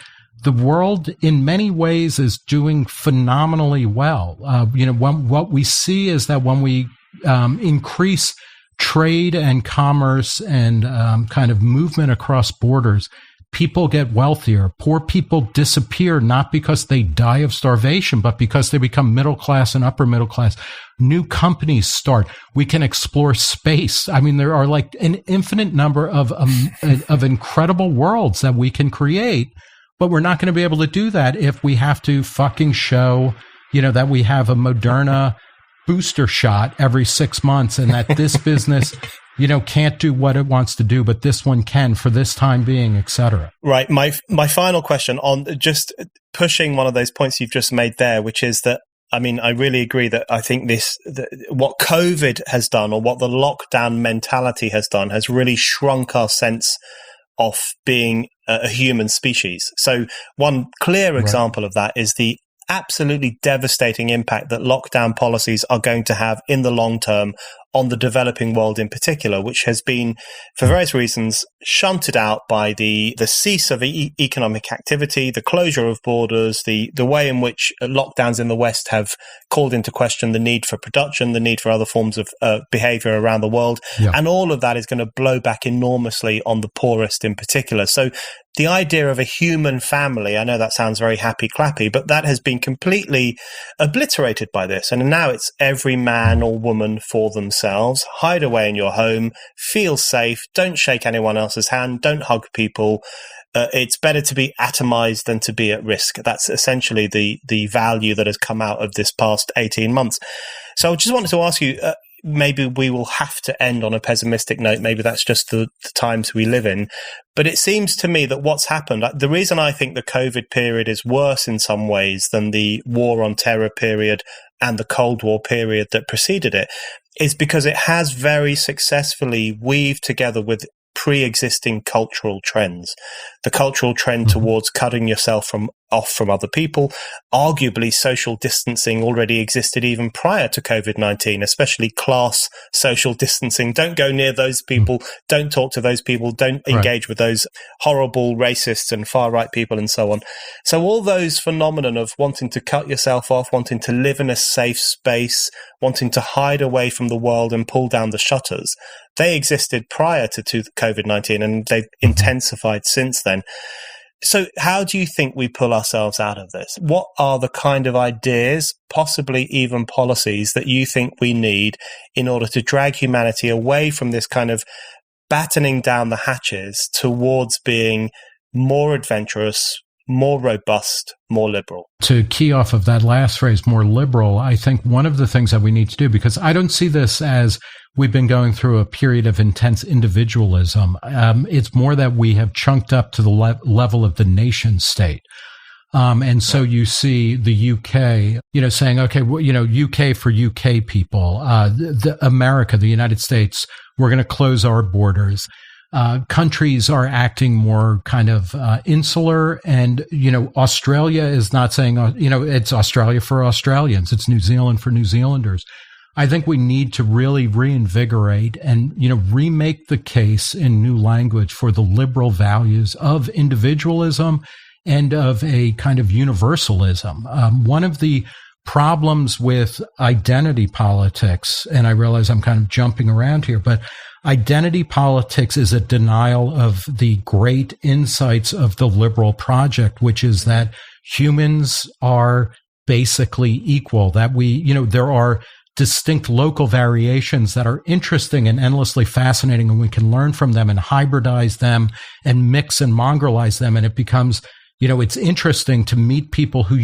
the world in many ways is doing phenomenally well. What we see is that when we increase trade and commerce and kind of movement across borders, people get wealthier. Poor people disappear, not because they die of starvation, but because they become middle class and upper middle class. New companies start. We can explore space. I mean, there are like an infinite number of incredible worlds that we can create, but we're not going to be able to do that if we have to fucking show, that we have a Moderna booster shot every 6 months and that this business can't do what it wants to do, but this one can for this time being, etc. Right. My final question on just pushing one of those points you've just made there, which is that, I mean, I really agree that I think what COVID has done, or what the lockdown mentality has done, has really shrunk our sense of being a human species. So one clear example of that is the absolutely devastating impact that lockdown policies are going to have in the long term on the developing world in particular, which has been, for various reasons, shunted out by the cease of economic activity, the closure of borders, the way in which lockdowns in the West have called into question the need for production, the need for other forms of behavior around the world. Yeah. And all of that is going to blow back enormously on the poorest in particular. So the idea of a human family, I know that sounds very happy-clappy, but that has been completely obliterated by this. And now it's every man or woman for themselves. Hide away in your home, feel safe, don't shake anyone else's hand, don't hug people. It's better to be atomized than to be at risk. That's essentially the value that has come out of this past 18 months. So I just wanted to ask you, maybe we will have to end on a pessimistic note. Maybe that's just the times we live in. But it seems to me that what's happened, the reason I think the COVID period is worse in some ways than the war on terror period and the Cold War period that preceded it, is because it has very successfully weaved together with pre-existing cultural trends. The cultural trend towards cutting yourself off from other people. Arguably, social distancing already existed even prior to COVID-19, especially class social distancing. Don't go near those people. Don't talk to those people. Don't engage with those horrible racists and far-right people and so on. So all those phenomenon of wanting to cut yourself off, wanting to live in a safe space, wanting to hide away from the world and pull down the shutters, they existed prior to COVID-19 and they've intensified since then. So how do you think we pull ourselves out of this? What are the kind of ideas, possibly even policies, that you think we need in order to drag humanity away from this kind of battening down the hatches towards being more adventurous, more robust, more liberal? To key off of that last phrase, more liberal, I think one of the things that we need to do, because I don't see this as we've been going through a period of intense individualism. It's more that we have chunked up to the level of the nation state. And so you see the UK, saying, okay, well, UK for UK people, America, the United States, we're going to close our borders. Countries are acting more kind of insular, and Australia is not saying it's Australia for Australians, it's New Zealand for New Zealanders. I think we need to really reinvigorate and remake the case in new language for the liberal values of individualism and of a kind of universalism. One of the problems with identity politics, and I realize I'm kind of jumping around here, but identity politics is a denial of the great insights of the liberal project, which is that humans are basically equal, that there are distinct local variations that are interesting and endlessly fascinating, and we can learn from them and hybridize them and mix and mongrelize them. And it becomes, it's interesting to meet people who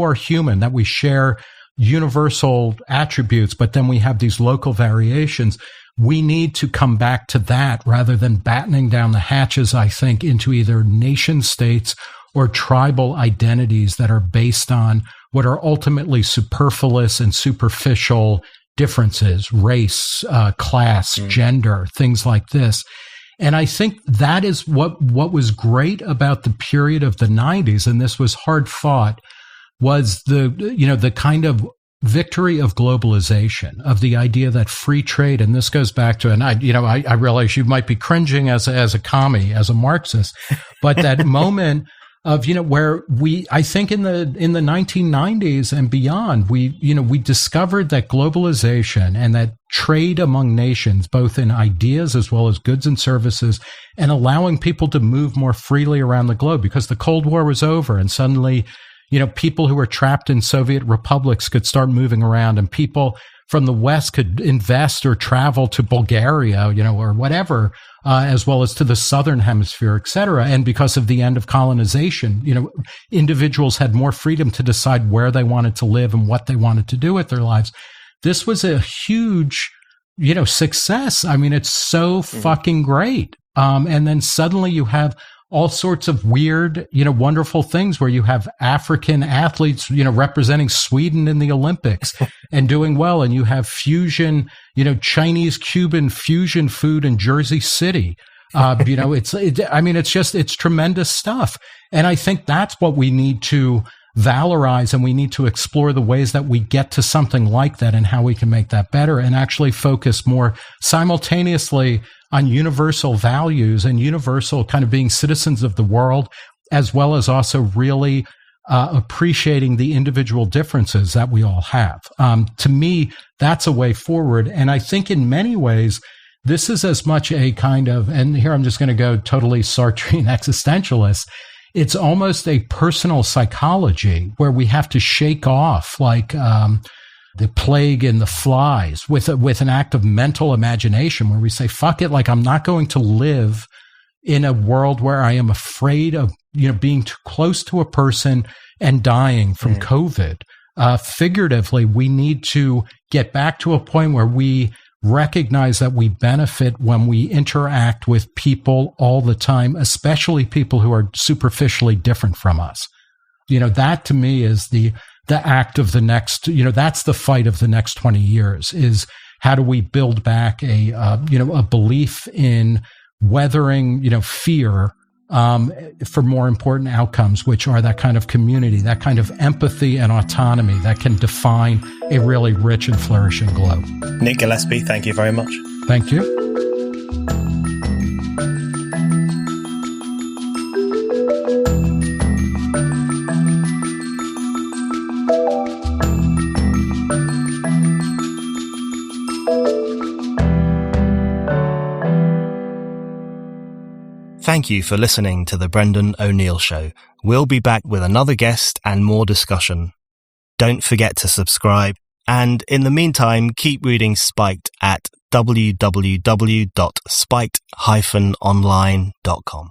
are human, that we share universal attributes, but then we have these local variations. We need to come back to that rather than battening down the hatches, I think, into either nation states or tribal identities that are based on what are ultimately superfluous and superficial differences, race, class, gender, things like this. And I think that is what was great about the period of the 90s, and this was hard fought, was the kind of victory of globalization, of the idea that free trade, and this goes back to, and I realize you might be cringing as a commie, as a Marxist, but that moment of, where I think in the 1990s and beyond, we discovered that globalization and that trade among nations, both in ideas as well as goods and services, and allowing people to move more freely around the globe, because the Cold War was over and suddenly, people who were trapped in Soviet republics could start moving around, and people from the West could invest or travel to Bulgaria, or whatever, as well as to the Southern Hemisphere, et cetera. And because of the end of colonization, individuals had more freedom to decide where they wanted to live and what they wanted to do with their lives. This was a huge, success. I mean, it's so fucking great. And then suddenly you have all sorts of weird, wonderful things where you have African athletes, representing Sweden in the Olympics and doing well. And you have fusion, Chinese, Cuban fusion food in Jersey City. It's tremendous stuff. And I think that's what we need to valorize, and we need to explore the ways that we get to something like that and how we can make that better, and actually focus more simultaneously on universal values and universal kind of being citizens of the world, as well as also really appreciating the individual differences that we all have. To me, that's a way forward. And I think in many ways, this is as much a kind of, and here I'm just going to go totally Sartrean existentialist, it's almost a personal psychology where we have to shake off the plague and the flies with an act of mental imagination where we say, fuck it, I'm not going to live in a world where I am afraid of, being too close to a person and dying from COVID. Figuratively, we need to get back to a point where we recognize that we benefit when we interact with people all the time, especially people who are superficially different from us. That to me is the act of the next, that's the fight of the next 20 years, is how do we build back a belief in weathering, fear, for more important outcomes, which are that kind of community, that kind of empathy and autonomy that can define a really rich and flourishing globe. Nick Gillespie, thank you very much. Thank you. Thank you for listening to The Brendan O'Neill Show. We'll be back with another guest and more discussion. Don't forget to subscribe, and in the meantime, keep reading Spiked at www.spiked-online.com.